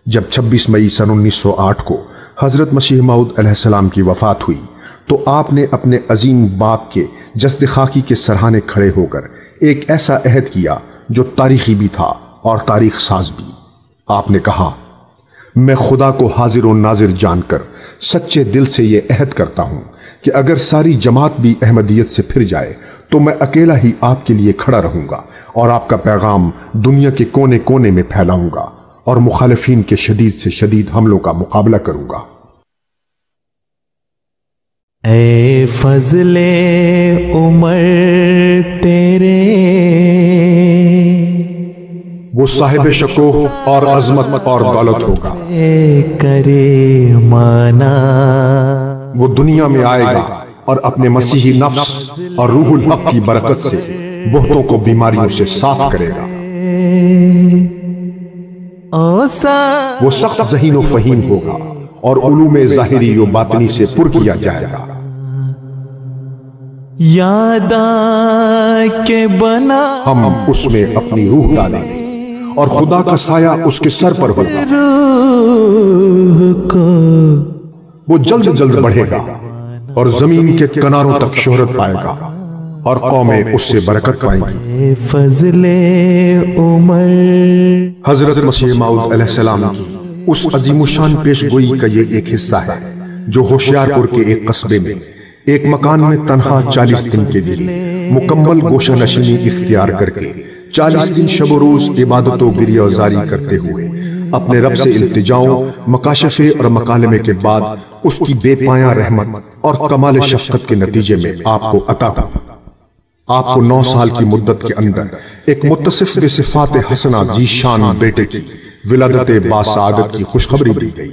جب 26 مئی سن 1908 کو حضرت مسیح موعود علیہ السلام کی وفات ہوئی تو آپ نے اپنے عظیم باپ کے جسد خاکی کے سرہانے کھڑے ہو کر ایک ایسا عہد کیا جو تاریخی بھی تھا اور تاریخ ساز بھی۔ آپ نے کہا، میں خدا کو حاضر و ناظر جان کر سچے دل سے یہ عہد کرتا ہوں کہ اگر ساری جماعت بھی احمدیت سے پھر جائے تو میں اکیلا ہی آپ کے لیے کھڑا رہوں گا اور آپ کا پیغام دنیا کے کونے کونے میں پھیلاؤں گا اور مخالفین کے شدید سے شدید حملوں کا مقابلہ کروں گا۔ اے فضل عمر تیرے، وہ صاحب شکوہ اور عظمت اور دولت ہوگا، کرے مانا، وہ دنیا میں آئے گا اور اپنے مسیحی نفس اور روح الحق کی برکت سے بہتوں کو بیماریوں سے صاف کرے گا۔ وہ سخت ذہین و فہیم ہوگا اور علوم ظاہری و باطنی سے پر کیا جائے گا۔ یاد کے بنا ہم اس میں اپنی روح ڈالیں گے اور خدا کا سایہ اس کے سر پر ہوگا۔ وہ جلد جلد بڑھے گا اور زمین کے کناروں تک شہرت پائے گا اور قومیں اس سے برکت پائیں گی۔ فضل عمر، حضرت مسیح موعود علیہ السلام کی اس عظیم الشان پیش گوئی کا یہ ایک حصہ ہے جو ہوشیارپور کے ایک قصبے میں ایک مکان میں تنہا 40 دن کے لیے مکمل گوشہ نشینی اختیار کر کے 40 دن شب و روز عبادت و گریہ وزاری کرتے ہوئے اپنے رب سے التجاؤں، مکاشفے اور مکالمے کے بعد اس کی بے پایاں رحمت اور کمال شفقت کے نتیجے میں آپ کو عطا ہوا۔ آپ کو 9 سال کی مدت کے اندر ایک متصف بصفات حسنہ ذی شان بیٹے کی ولادت باسعادت کی خوشخبری دی گئی۔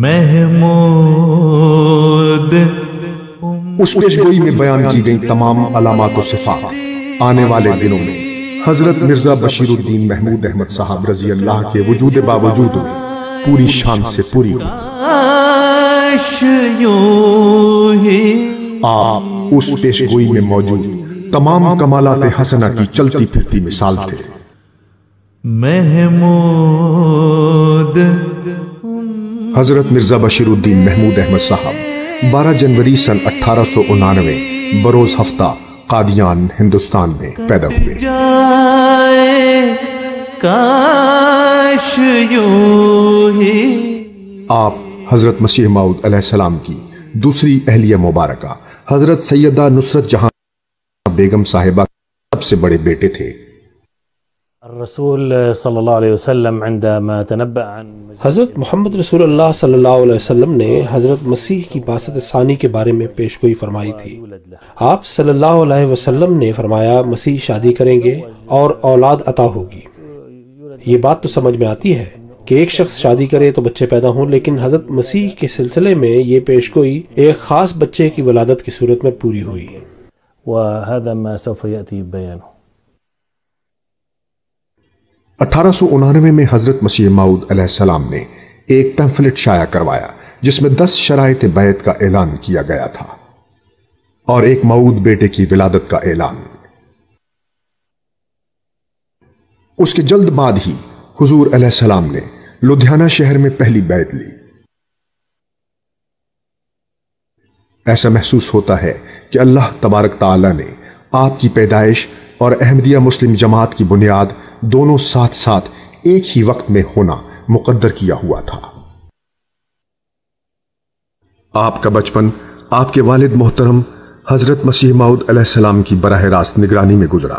محمود، اس پیشگوئی میں بیان کی گئی تمام علامات و صفات آنے والے دنوں میں حضرت مرزا بشیر الدین محمود احمد صاحب رضی اللہ کے وجود باوجود میں پوری شان سے پوری ہوئی۔ آپ اس پیشگوئی میں موجود تمام کمالات حسنہ کی چلتی پھرتی مثال تھے۔ محمود، حضرت مرزا بشیر الدین محمود احمد صاحب 12 جنوری سن 1899 بروز ہفتہ قادیان ہندوستان میں پیدا ہوئے۔ کاش یوں ہی آپ حضرت مسیح موعود علیہ السلام کی دوسری اہلیہ مبارکہ حضرت سیدہ نصرت جہاں بیگم صاحبہ سب سے بڑے بیٹے تھے۔ الرسول صلی اللہ علیہ وسلم عندما تنبأ عن حضرت محمد رسول اللہ صلی اللہ علیہ وسلم نے حضرت مسیح کی بعثت ثانی کے بارے میں پیشگوئی فرمائی تھی۔ آپ صلی اللہ علیہ وسلم نے فرمایا مسیح شادی کریں گے اور اولاد عطا ہوگی۔ یہ بات تو سمجھ میں آتی ہے کہ ایک شخص شادی کرے تو بچے پیدا ہوں، لیکن حضرت مسیح کے سلسلے میں یہ پیشگوئی ایک خاص بچے کی ولادت کی صورت میں پوری ہوئی۔ وهذا ما سوف يأتي بيانه۔ 1899 میں حضرت مسیح موعود علیہ السلام نے ایک پیمفلٹ شائع کروایا جس میں 10 شرائط بیعت کا اعلان کیا گیا تھا اور ایک موعود بیٹے کی ولادت کا اعلان۔ اس کے جلد بعد ہی حضور علیہ السلام نے لدھیانہ شہر میں پہلی بیعت لی۔ ایسا محسوس ہوتا ہے کہ اللہ تبارک تعالی نے آپ کی پیدائش اور احمدیہ مسلم جماعت کی بنیاد دونوں ساتھ ساتھ ایک ہی وقت میں ہونا مقدر کیا ہوا تھا۔ آپ کا بچپن آپ کے والد محترم حضرت مسیح موعود علیہ السلام کی براہ راست نگرانی میں گزرا۔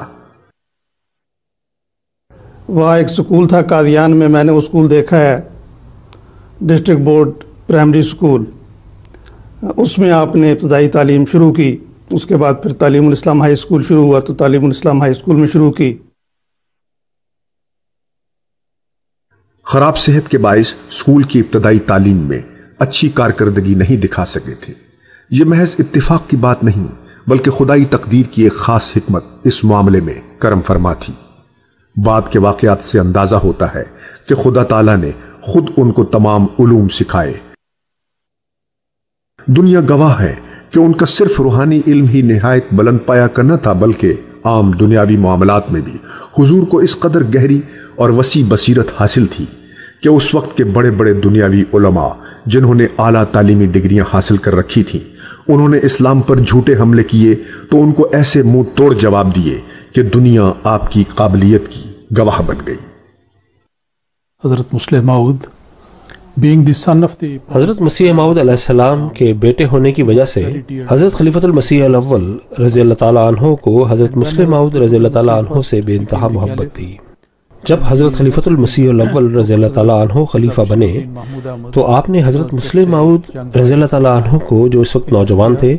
وہاں ایک سکول تھا قادیان میں نے وہ سکول دیکھا ہے، ڈسٹرکٹ بورڈ پرائمری سکول۔ اس میں آپ نے ابتدائی تعلیم شروع کی، اس کے بعد پھر تعلیم الاسلام ہائی اسکول شروع ہوا تو تعلیم الاسلام ہائی اسکول میں شروع کی۔ خراب صحت کے باعث اسکول کی ابتدائی تعلیم میں اچھی کارکردگی نہیں دکھا سکے تھے۔ یہ محض اتفاق کی بات نہیں بلکہ خدائی تقدیر کی ایک خاص حکمت اس معاملے میں کرم فرما تھی۔ بعد کے واقعات سے اندازہ ہوتا ہے کہ خدا تعالیٰ نے خود ان کو تمام علوم سکھائے۔ دنیا گواہ ہے کہ ان کا صرف روحانی علم ہی نہایت بلند پایا کرنا تھا، بلکہ عام دنیاوی معاملات میں بھی حضور کو اس قدر گہری اور وسیع بصیرت حاصل تھی کہ اس وقت کے بڑے بڑے دنیاوی علماء جنہوں نے اعلیٰ تعلیمی ڈگریاں حاصل کر رکھی تھیں، انہوں نے اسلام پر جھوٹے حملے کیے تو ان کو ایسے منہ توڑ جواب دیے کہ دنیا آپ کی قابلیت کی گواہ بن گئی۔ حضرت مسلم موعود حضرت مسیح موعود علیہ السلام کے بیٹے ہونے کی وجہ سے حضرت خلیفۃ المسیح الاول رضی اللہ تعالیٰ عنہ کو حضرت مسلم موعود رضی اللہ تعالیٰ عنہ سے بے انتہا محبت تھی۔ جب حضرت خلیفۃ المسیح الاول رضی اللہ تعالیٰ عنہ خلیفہ بنے تو آپ نے حضرت مسلم موعود رضی اللہ تعالیٰ عنہ کو، جو اس وقت نوجوان تھے،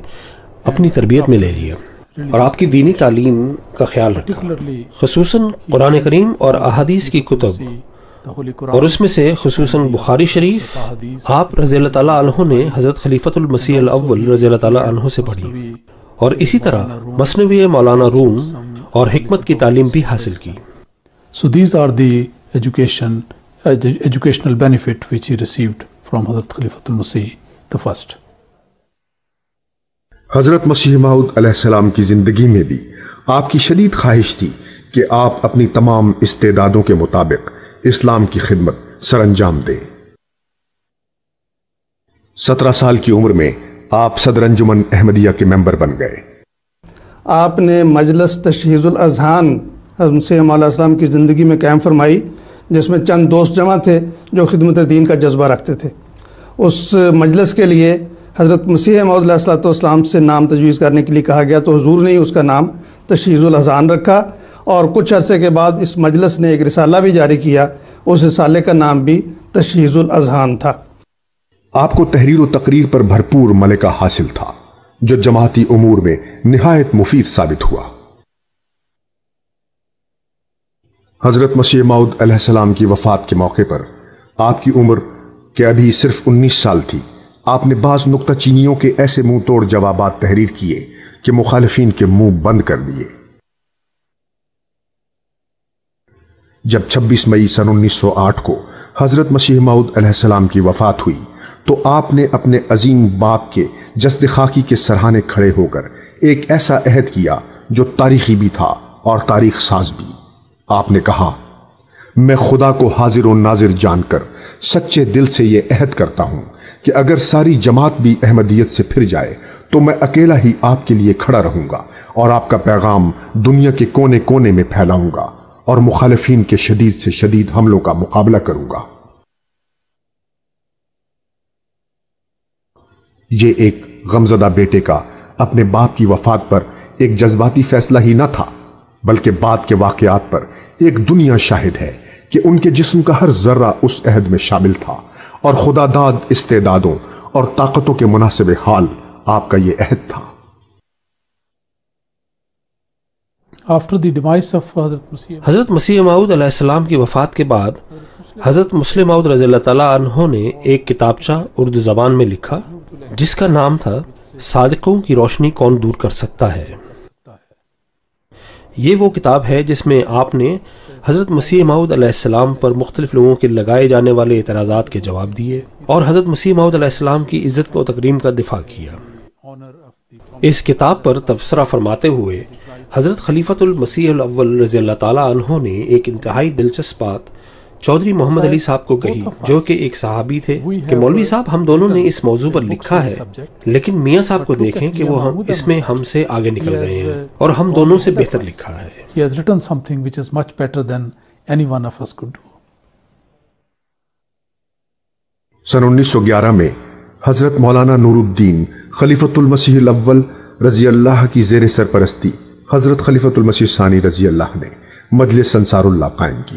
اپنی تربیت میں لے لیا اور آپ کی دینی تعلیم کا خیال رکھا، خصوصاً قرآن کریم اور احادیث کی کتب، اور اس میں سے خصوصاً بخاری شریف آپ رضی اللہ تعالیٰ عنہ نے حضرت خلیفۃ المسیح الاول رضی اللہ تعالیٰ عنہ سے پڑھی، اور اسی طرح مثنوی مولانا روم اور حکمت کی تعلیم بھی حاصل کی۔ So these are the educational benefit which he received from Hazrat Khalifatul Masih the first. حضرت مسیح موعود علیہ السلام کی زندگی میں بھی آپ کی شدید خواہش تھی کہ آپ اپنی تمام استعدادوں کے مطابق اسلام کی خدمت سر انجام دیں۔ 17 سال کی عمر میں آپ صدر انجمن احمدیہ کے ممبر بن گئے۔ آپ نے مجلس تشہیز الاذہان حضرت مسیح موعود علیہ السلام کی زندگی میں قائم فرمائی، جس میں چند دوست جمع تھے جو خدمت دین کا جذبہ رکھتے تھے۔ اس مجلس کے لیے حضرت مسیح موعود علیہ السلام سے نام تجویز کرنے کے لیے کہا گیا تو حضور نے اس کا نام تشہیز الاذہان رکھا، اور کچھ عرصے کے بعد اس مجلس نے ایک رسالہ بھی جاری کیا، اس رسالے کا نام بھی تشہیز الاذہان تھا۔ آپ کو تحریر و تقریر پر بھرپور ملکہ حاصل تھا، جو جماعتی امور میں نہایت مفید ثابت ہوا۔ حضرت مسیح موعود علیہ السلام کی وفات کے موقع پر آپ کی عمر کہ ابھی صرف 19 سال تھی، آپ نے بعض نکتہ چینیوں کے ایسے منہ توڑ جوابات تحریر کیے کہ مخالفین کے منہ بند کر دیے۔ جب 26 مئی سن 1908 کو حضرت مسیح موعود علیہ السلام کی وفات ہوئی تو آپ نے اپنے عظیم باپ کے جسد خاکی کے سرہانے کھڑے ہو کر ایک ایسا عہد کیا جو تاریخی بھی تھا اور تاریخ ساز بھی۔ آپ نے کہا، میں خدا کو حاضر و ناظر جان کر سچے دل سے یہ عہد کرتا ہوں کہ اگر ساری جماعت بھی احمدیت سے پھر جائے تو میں اکیلا ہی آپ کے لیے کھڑا رہوں گا اور آپ کا پیغام دنیا کے کونے کونے میں پھیلاؤں گا اور مخالفین کے شدید سے شدید حملوں کا مقابلہ کروں گا۔ یہ ایک غمزدہ بیٹے کا اپنے باپ کی وفات پر ایک جذباتی فیصلہ ہی نہ تھا، بلکہ بعد کے واقعات پر ایک دنیا شاہد ہے کہ ان کے جسم کا ہر ذرہ اس عہد میں شامل تھا، اور خدا داد استعدادوں اور طاقتوں کے مناسب حال آپ کا یہ عہد تھا۔ حضرت مسیح موعود علیہ السلام کی وفات کے بعد حضرت مسلم موعود رضی اللہ تعالیٰ عنہ نے ایک کتابچہ اردو زبان میں لکھا جس کا نام تھا صادقوں کی روشنی کون دور کر سکتا ہے۔ یہ وہ کتاب ہے جس میں آپ نے حضرت مسیح موعود علیہ السلام پر مختلف لوگوں کے لگائے جانے والے اعتراضات کے جواب دیے اور حضرت مسیح موعود علیہ السلام کی عزت و تکریم کا دفاع کیا۔ اس کتاب پر تبصرہ فرماتے ہوئے حضرت خلیفۃ المسیح الاول رضی اللہ تعالیٰ عنہ نے ایک انتہائی دلچسپ بات چودھری محمد علی صاحب کو کہی، جو کہ ایک صحابی تھے، کہ مولوی صاحب ہم دونوں نے اس موضوع پر لکھا ہے، لیکن میاں صاحب کو دیکھیں کہ وہ اس میں ہم سے آگے نکل گئے ہیں اور ہم دونوں سے بہتر لکھا ہے۔ He has written something which is much better than any one of us could do. سن 1911 میں حضرت مولانا نور الدین خلیفۃ المسیح الاول رضی اللہ کی زیر سرپرستی حضرت خلیفۃ المسیح ثانی رضی اللہ نے مجلس انصار اللہ قائم کی،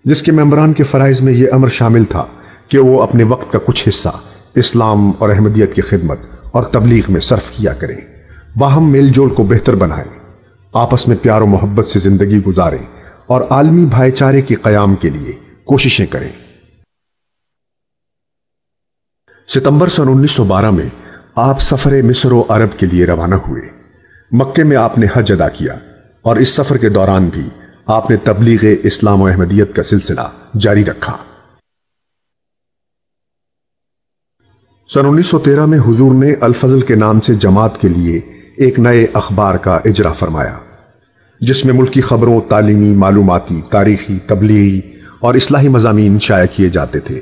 جس کے ممبران کے فرائض میں یہ امر شامل تھا کہ وہ اپنے وقت کا کچھ حصہ اسلام اور احمدیت کی خدمت اور تبلیغ میں صرف کیا کریں، باہم میل جول کو بہتر بنائیں، آپس میں پیار و محبت سے زندگی گزاریں اور عالمی بھائی چارے کے قیام کے لیے کوششیں کریں۔ ستمبر سن 1912 میں آپ سفر مصر و عرب کے لیے روانہ ہوئے۔ مکے میں آپ نے حج ادا کیا اور اس سفر کے دوران بھی آپ نے تبلیغ اسلام و احمدیت کا سلسلہ جاری رکھا۔ سن 1913 میں حضور نے الفضل کے نام سے جماعت کے لیے ایک نئے اخبار کا اجرا فرمایا۔ جس میں ملکی خبروں، تعلیمی، معلوماتی، تاریخی، تبلیغی اور اصلاحی مضامین شائع کیے جاتے تھے۔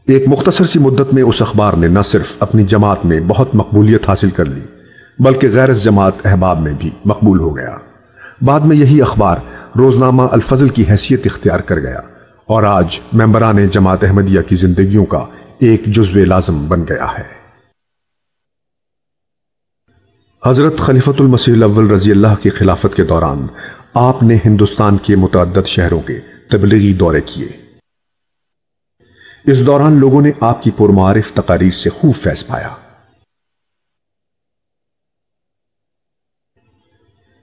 ایک مختصر سی مدت میں اس اخبار نے نہ صرف اپنی جماعت میں بہت مقبولیت حاصل کر لی بلکہ غیر از جماعت احباب میں بھی مقبول ہو گیا۔ بعد میں یہی اخبار روزنامہ الفضل کی حیثیت اختیار کر گیا اور آج ممبران جماعت احمدیہ کی زندگیوں کا ایک جزو لازم بن گیا ہے۔ حضرت خلیفۃ المسیح الاول رضی اللہ کی خلافت کے دوران آپ نے ہندوستان کے متعدد شہروں کے تبلیغی دورے کیے۔ اس دوران لوگوں نے آپ کی پرمعارف تقاریر سے خوب فیض پایا۔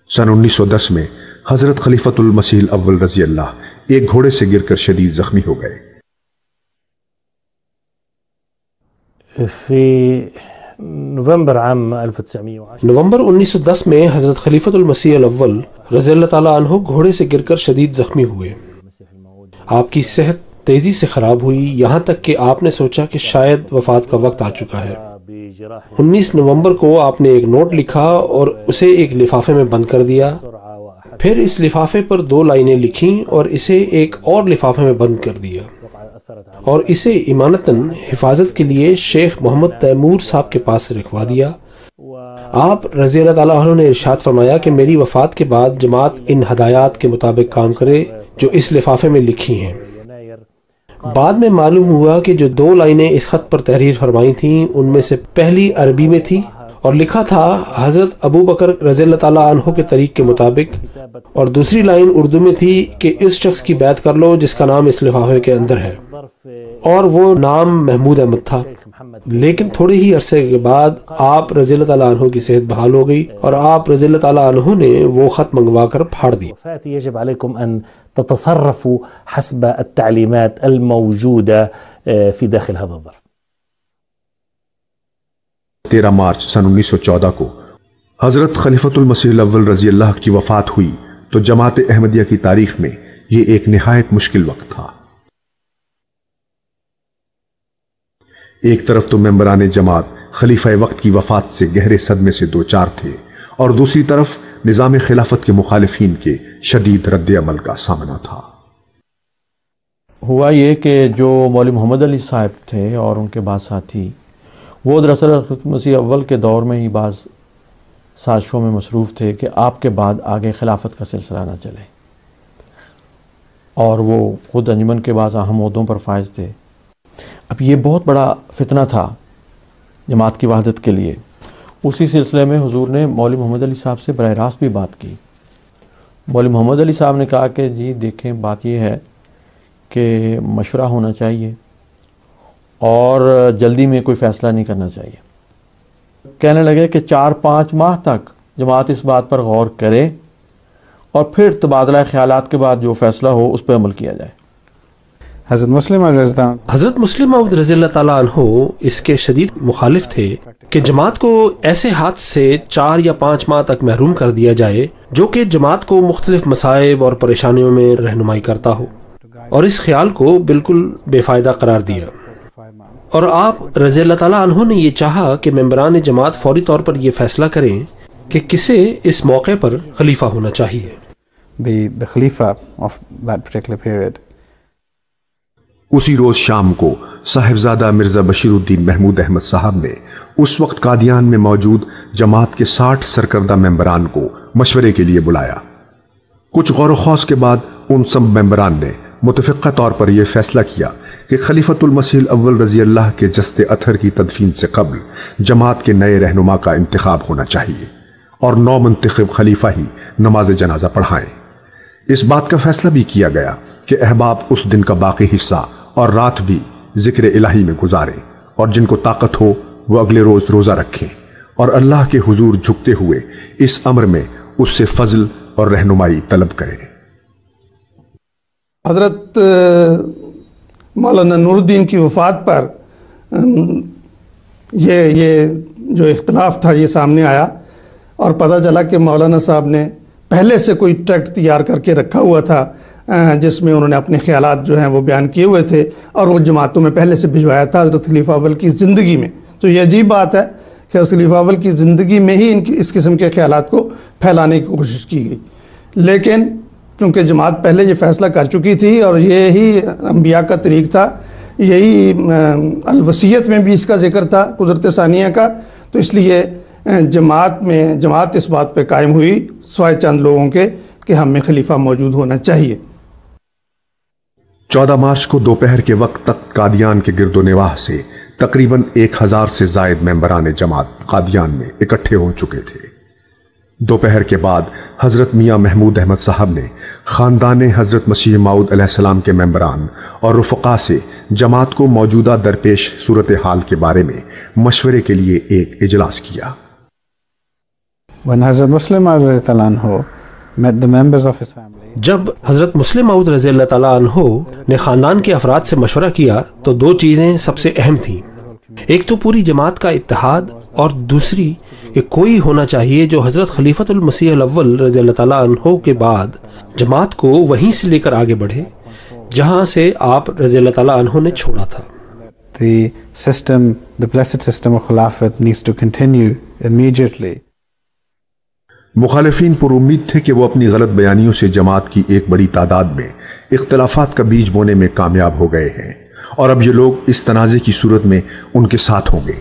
سن 1910 میں حضرت خلیفۃ المسیح الاول رضی اللہ ایک گھوڑے سے گر کر شدید زخمی ہو گئے۔ في نوفمبر عام 1910 نومبر 1910 میں حضرت خلیفۃ المسیح الاول رضی اللہ تعالیٰ عنہ گھوڑے سے گر کر شدید زخمی ہوئے۔ آپ کی صحت تیزی سے خراب ہوئی، یہاں تک کہ آپ نے سوچا کہ شاید وفات کا وقت آ چکا ہے۔ 19 نومبر کو آپ نے ایک نوٹ لکھا اور اسے ایک لفافے میں بند کر دیا، پھر اس لفافے پر 2 لائنیں لکھیں اور اسے ایک اور لفافے میں بند کر دیا اور اسے امانتاً حفاظت کے لیے شیخ محمد تیمور صاحب کے پاس رکھوا دیا۔ آپ رضی اللہ تعالیٰ عنہ نے ارشاد فرمایا کہ میری وفات کے بعد جماعت ان ہدایات کے مطابق کام کرے جو اس لفافے میں لکھی ہیں۔ بعد میں معلوم ہوا کہ جو 2 لائنیں اس خط پر تحریر فرمائی تھیں ان میں سے پہلی عربی میں تھی اور لکھا تھا حضرت ابو بکر رضی اللہ تعالیٰ عنہ کے طریق کے مطابق، اور دوسری لائن اردو میں تھی کہ اس شخص کی بیعت کر لو جس کا نام اس لفافے کے اندر ہے، اور وہ نام محمود احمد تھا۔ لیکن تھوڑے ہی عرصے کے بعد آپ رضی اللہ تعالیٰ عنہ کی صحت بحال ہو گئی اور آپ رضی اللہ تعالیٰ عنہ نے وہ خط منگوا کر پھاڑ دیا۔ وفاتي يجب عليكم أن تتصرفوا حسب التعليمات الموجودة في داخل هذا الظرف۔ 13 مارچ سن 1914 کو حضرت خلیفۃ المسیح الاول رضی اللہ کی وفات ہوئی تو جماعت احمدیہ کی تاریخ میں یہ ایک نہایت مشکل وقت تھا۔ ایک طرف تو ممبران جماعت خلیفہ وقت کی وفات سے گہرے صدمے سے دوچار تھے اور دوسری طرف نظام خلافت کے مخالفین کے شدید رد عمل کا سامنا تھا۔ ہوا یہ کہ جو مولوی محمد علی صاحب تھے اور ان کے بعد ساتھی، وہ دراصل خلیفۃ المسیح اول کے دور میں ہی بعض سازشوں میں مصروف تھے کہ آپ کے بعد آگے خلافت کا سلسلہ نہ چلے، اور وہ خود انجمن کے بعض اہم عہدوں پر فائز تھے۔ اب یہ بہت بڑا فتنہ تھا جماعت کی وحدت کے لیے۔ اسی سلسلے میں حضور نے مولوی محمد علی صاحب سے براہ راست بھی بات کی۔ مولوی محمد علی صاحب نے کہا کہ جی دیکھیں، بات یہ ہے کہ مشورہ ہونا چاہیے اور جلدی میں کوئی فیصلہ نہیں کرنا چاہیے۔ کہنے لگے کہ 4-5 ماہ تک جماعت اس بات پر غور کرے اور پھر تبادلہ خیالات کے بعد جو فیصلہ ہو اس پہ عمل کیا جائے۔ حضرت مسلم موعود رضی اللہ تعالیٰ عنہ اس کے شدید مخالف تھے کہ جماعت کو ایسے ہاتھ سے 4 یا 5 ماہ تک محروم کر دیا جائے جو کہ جماعت کو مختلف مصائب اور پریشانیوں میں رہنمائی کرتا ہو، اور اس خیال کو بالکل بے فائدہ قرار دیا۔ اور آپ رضی اللہ تعالیٰ عنہ نے یہ چاہا کہ ممبران جماعت فوری طور پر یہ فیصلہ کریں کہ کسے اس موقع پر خلیفہ ہونا چاہیے۔ the Khalifa of that particular period. اسی روز شام کو صاحبزادہ مرزا بشیر الدین محمود احمد صاحب نے اس وقت قادیان میں موجود جماعت کے 60 سرکردہ ممبران کو مشورے کے لیے بلایا۔ کچھ غور و خوض کے بعد ان سب ممبران نے متفقہ طور پر یہ فیصلہ کیا کہ خلیفۃ المسیح الاول رضی اللہ کے جسد اطہر کی تدفین سے قبل جماعت کے نئے رہنما کا انتخاب ہونا چاہیے اور نو منتخب خلیفہ ہی نماز جنازہ پڑھائیں۔ اس بات کا فیصلہ بھی کیا گیا کہ احباب اس دن کا باقی حصہ اور رات بھی ذکر الہی میں گزاریں، اور جن کو طاقت ہو وہ اگلے روز روزہ رکھیں اور اللہ کے حضور جھکتے ہوئے اس امر میں اس سے فضل اور رہنمائی طلب کریں۔ حضرت مولانا نور الدین کی وفات پر یہ جو اختلاف تھا یہ سامنے آیا اور پتہ چلا کہ مولانا صاحب نے پہلے سے کوئی ٹیکسٹ تیار کر کے رکھا ہوا تھا جس میں انہوں نے اپنے خیالات جو ہیں وہ بیان کیے ہوئے تھے اور وہ جماعتوں میں پہلے سے بھجوایا تھا حضرت خلیفہ اول کی زندگی میں۔ تو یہ عجیب بات ہے کہ خلیفہ اول کی زندگی میں ہی اس قسم کے خیالات کو پھیلانے کی کوشش کی گئی، لیکن چونکہ جماعت پہلے یہ فیصلہ کر چکی تھی اور یہی انبیاء کا طریق تھا، یہی الوصیت میں بھی اس کا ذکر تھا قدرت ثانیہ کا، تو اس لیے جماعت اس بات پہ قائم ہوئی سوائے چند لوگوں کے کہ ہم میں خلیفہ موجود ہونا چاہیے۔ 14 مارچ کو دوپہر کے وقت تک قادیان کے گرد و نواح سے تقریباً 1000 سے زائد ممبران جماعت قادیان میں اکٹھے ہو چکے تھے۔ دوپہر کے بعد حضرت میاں محمود احمد صاحب نے خاندان حضرت مسیح موعود علیہ السلام کے ممبران اور رفقا سے جماعت کو موجودہ درپیش صورتحال کے بارے میں مشورے کے لیے ایک اجلاس کیا۔ When Hazrat Muslim Maud radhiyallahu anhu met the members of his family, جب حضرت مسلم موعود رضی اللہ تعالیٰ عنہ نے خاندان کے افراد سے مشورہ کیا تو دو چیزیں سب سے اہم تھیں، ایک تو پوری جماعت کا اتحاد اور دوسری کہ کوئی ہونا چاہیے جو حضرت خلیفۃ المسیح الاول رضی اللہ تعالیٰ عنہ کے بعد جماعت کو وہیں سے لے کر آگے بڑھے جہاں سے آپ رضی اللہ تعالیٰ عنہ نے چھوڑا تھا۔ the blessed system of Khilafat needs to continue immediately. مخالفین پر امید تھے کہ وہ اپنی غلط بیانیوں سے جماعت کی ایک بڑی تعداد میں اختلافات کا بیج بونے میں کامیاب ہو گئے ہیں، اور اب یہ لوگ اس تنازع کی صورت میں ان کے ساتھ ہوں گے۔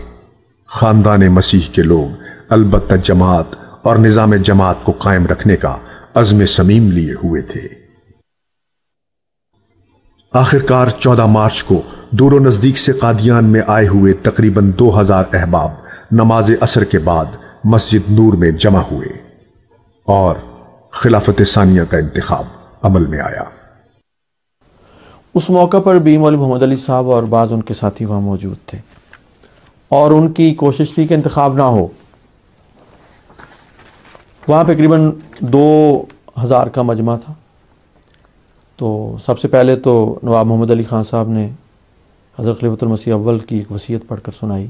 خاندان مسیح کے لوگ البتہ جماعت اور نظام جماعت کو قائم رکھنے کا عزم صمیم لیے ہوئے تھے۔ آخرکار 14 مارچ کو دور و نزدیک سے قادیان میں آئے ہوئے تقریباً 2000 احباب نماز عصر کے بعد مسجد نور میں جمع ہوئے اور خلافت ثانیہ کا انتخاب عمل میں آیا۔ اس موقع پر بھی مولوی محمد علی صاحب اور بعض ان کے ساتھی وہاں موجود تھے، اور ان کی کوشش تھی کہ انتخاب نہ ہو۔ وہاں پہ تقریباً 2000 کا مجمع تھا۔ تو سب سے پہلے تو نواب محمد علی خان صاحب نے حضرت خلیفۃ المسیح اول کی ایک وصیت پڑھ کر سنائی۔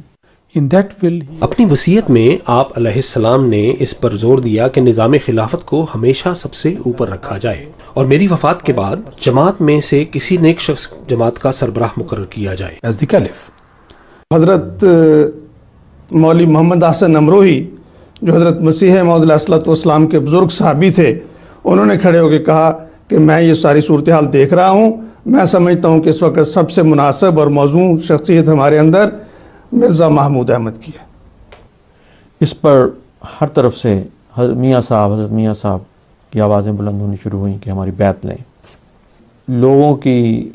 In that will, اپنی وصیت میں آپ علیہ السلام نے اس پر زور دیا کہ نظام خلافت کو ہمیشہ سب سے اوپر رکھا جائے، اور میری وفات کے بعد جماعت میں سے کسی نیک شخص جماعت کا سربراہ مقرر کیا جائے۔ as the caliph, حضرت مولوی محمد حسن امروہی جو حضرت مسیح موعود علیہ الصلوۃ والسلام کے بزرگ صحابی تھے، انہوں نے کھڑے ہو کے کہا کہ میں یہ ساری صورتحال دیکھ رہا ہوں، میں سمجھتا ہوں کہ اس وقت سب سے مناسب اور موزوں شخصیت ہمارے اندر مرزا محمود احمد کی ہے۔ اس پر ہر طرف سے حضرت میاں صاحب کی آوازیں بلند ہونی شروع ہوئیں کہ ہماری بیعت لیں۔ لوگوں کی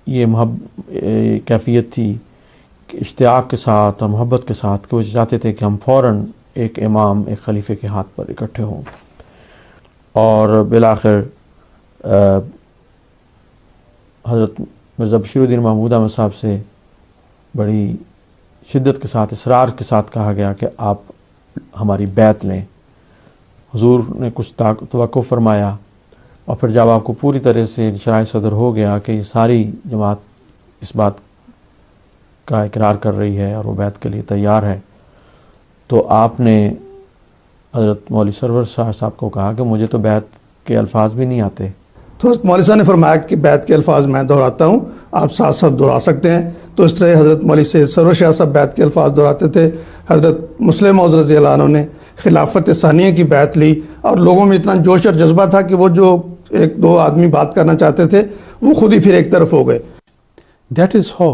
یہ کیفیت تھی کہ اشتیاق کے ساتھ اور محبت کے ساتھ کہ وہ چاہتے تھے کہ ہم فوراً ایک امام، ایک خلیفے کے ہاتھ پر اکٹھے ہوں، اور بالآخر حضرت مرزا بشیر الدین محمود احمد صاحب سے بڑی شدت کے ساتھ، اصرار کے ساتھ کہا گیا کہ آپ ہماری بیعت لیں۔ حضور نے کچھ توقف فرمایا، اور پھر جب آپ کو پوری طرح سے شرائع صدر ہو گیا کہ یہ ساری جماعت اس بات کا اقرار کر رہی ہے اور وہ بیعت کے لیے تیار ہے، تو آپ نے حضرت مولوی سرور شاہ صاحب کو کہا کہ مجھے تو بیعت کے الفاظ بھی نہیں آتے۔ تو حضرت مولوی صاحب نے فرمایا کہ بیعت کے الفاظ میں دہراتا ہوں، آپ ساتھ ساتھ دہرا سکتے ہیں۔ تو اس طرح حضرت مولوی سید سرور شاہ صاحب بیعت کے الفاظ دہراتے تھے، حضرت مسلم موعود رضی اللہ عنہ نے خلافت ثانیہ کی بیعت لی، اور لوگوں میں اتنا جوش اور جذبہ تھا کہ وہ جو ایک دو آدمی بات کرنا چاہتے تھے وہ خود ہی پھر ایک طرف ہو گئے۔ that is how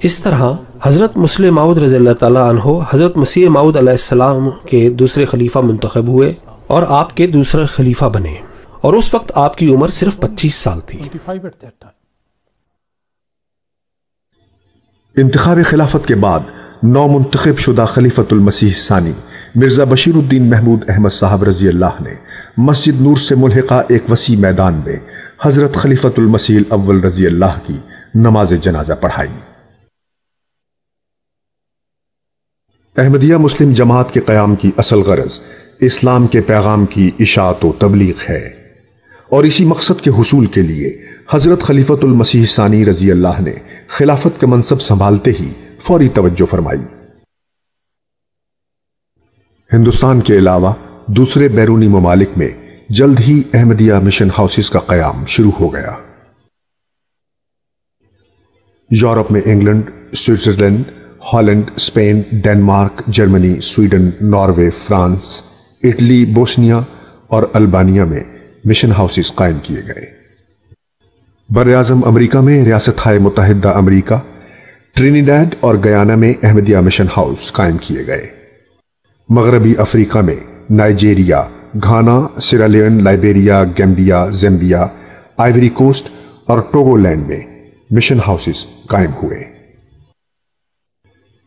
اس طرح حضرت مسلم موعود رضی اللہ تعالیٰ عنہ حضرت مسیح موعود علیہ السلام کے دوسرے خلیفہ منتخب ہوئے اور آپ کے دوسرے خلیفہ بنے، اور اس وقت آپ کی عمر صرف 25 سال تھی۔ 25 at that time. انتخاب خلافت کے بعد نو منتخب شدہ خلیفۃ المسیح ثانی مرزا بشیر الدین محمود احمد صاحب رضی اللہ نے مسجد نور سے ملحقہ ایک وسیع میدان میں حضرت خلیفۃ المسیح الاول رضی اللہ کی نماز جنازہ پڑھائی۔ احمدیہ مسلم جماعت کے قیام کی اصل غرض اسلام کے پیغام کی اشاعت و تبلیغ ہے، اور اسی مقصد کے حصول کے لیے حضرت خلیفۃ المسیح ثانی رضی اللہ نے خلافت کا منصب سنبھالتے ہی فوری توجہ فرمائی۔ ہندوستان کے علاوہ دوسرے بیرونی ممالک میں جلد ہی احمدیہ مشن ہاؤسز کا قیام شروع ہو گیا۔ یورپ میں England, Switzerland, Holland, Spain, Denmark, Germany, Sweden, Norway, France, Italy, Bosnia اور البانیہ میں مشن ہاؤسز قائم کیے گئے۔ براعظم امریکہ میں ریاستہائے متحدہ امریکہ، ٹرینیڈاڈ اور گیانا میں احمدیہ مشن ہاؤس قائم کیے گئے۔ مغربی افریقہ میں Nigeria, Ghana, Sierra Leone, Liberia, Gambia, Zambia, Ivory Coast اور ٹوگو لینڈ میں مشن ہاؤسز قائم ہوئے۔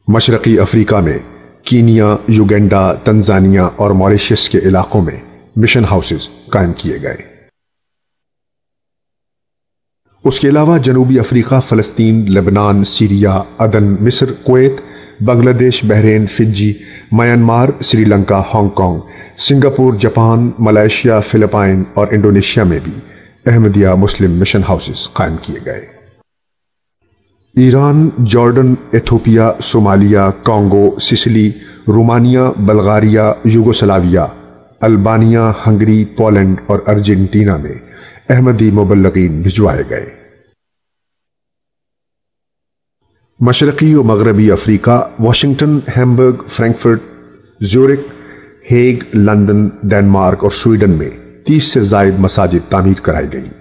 مشرقی افریقہ میں کینیا، یوگینڈا، تنزانیہ اور موریشس کے علاقوں میں مشن ہاؤسز قائم کیے گئے۔ اس کے علاوہ جنوبی افریقہ، فلسطین، لبنان، سیریا، عدن، مصر، Kuwait, Bangladesh, Bahrain, Fiji, Myanmar, Sri Lanka, Hong Kong, Singapore, Japan, Malaysia, Philippines اور انڈونیشیا میں بھی احمدیہ مسلم مشن ہاؤسز قائم کیے گئے۔ Iran, Jordan, Ethiopia, Somalia, Congo, Sicily, Romania, Bulgaria, Yugoslavia, Albania, Hungary, Poland اور ارجنٹینا میں احمدی مبلغین بھجوائے گئے۔ مشرقی و مغربی Africa, Washington, Hamburg, Frankfurt, Zurich, Hague, London, Denmark اور سویڈن میں 30 سے زائد مساجد تعمیر کرائی گئیں۔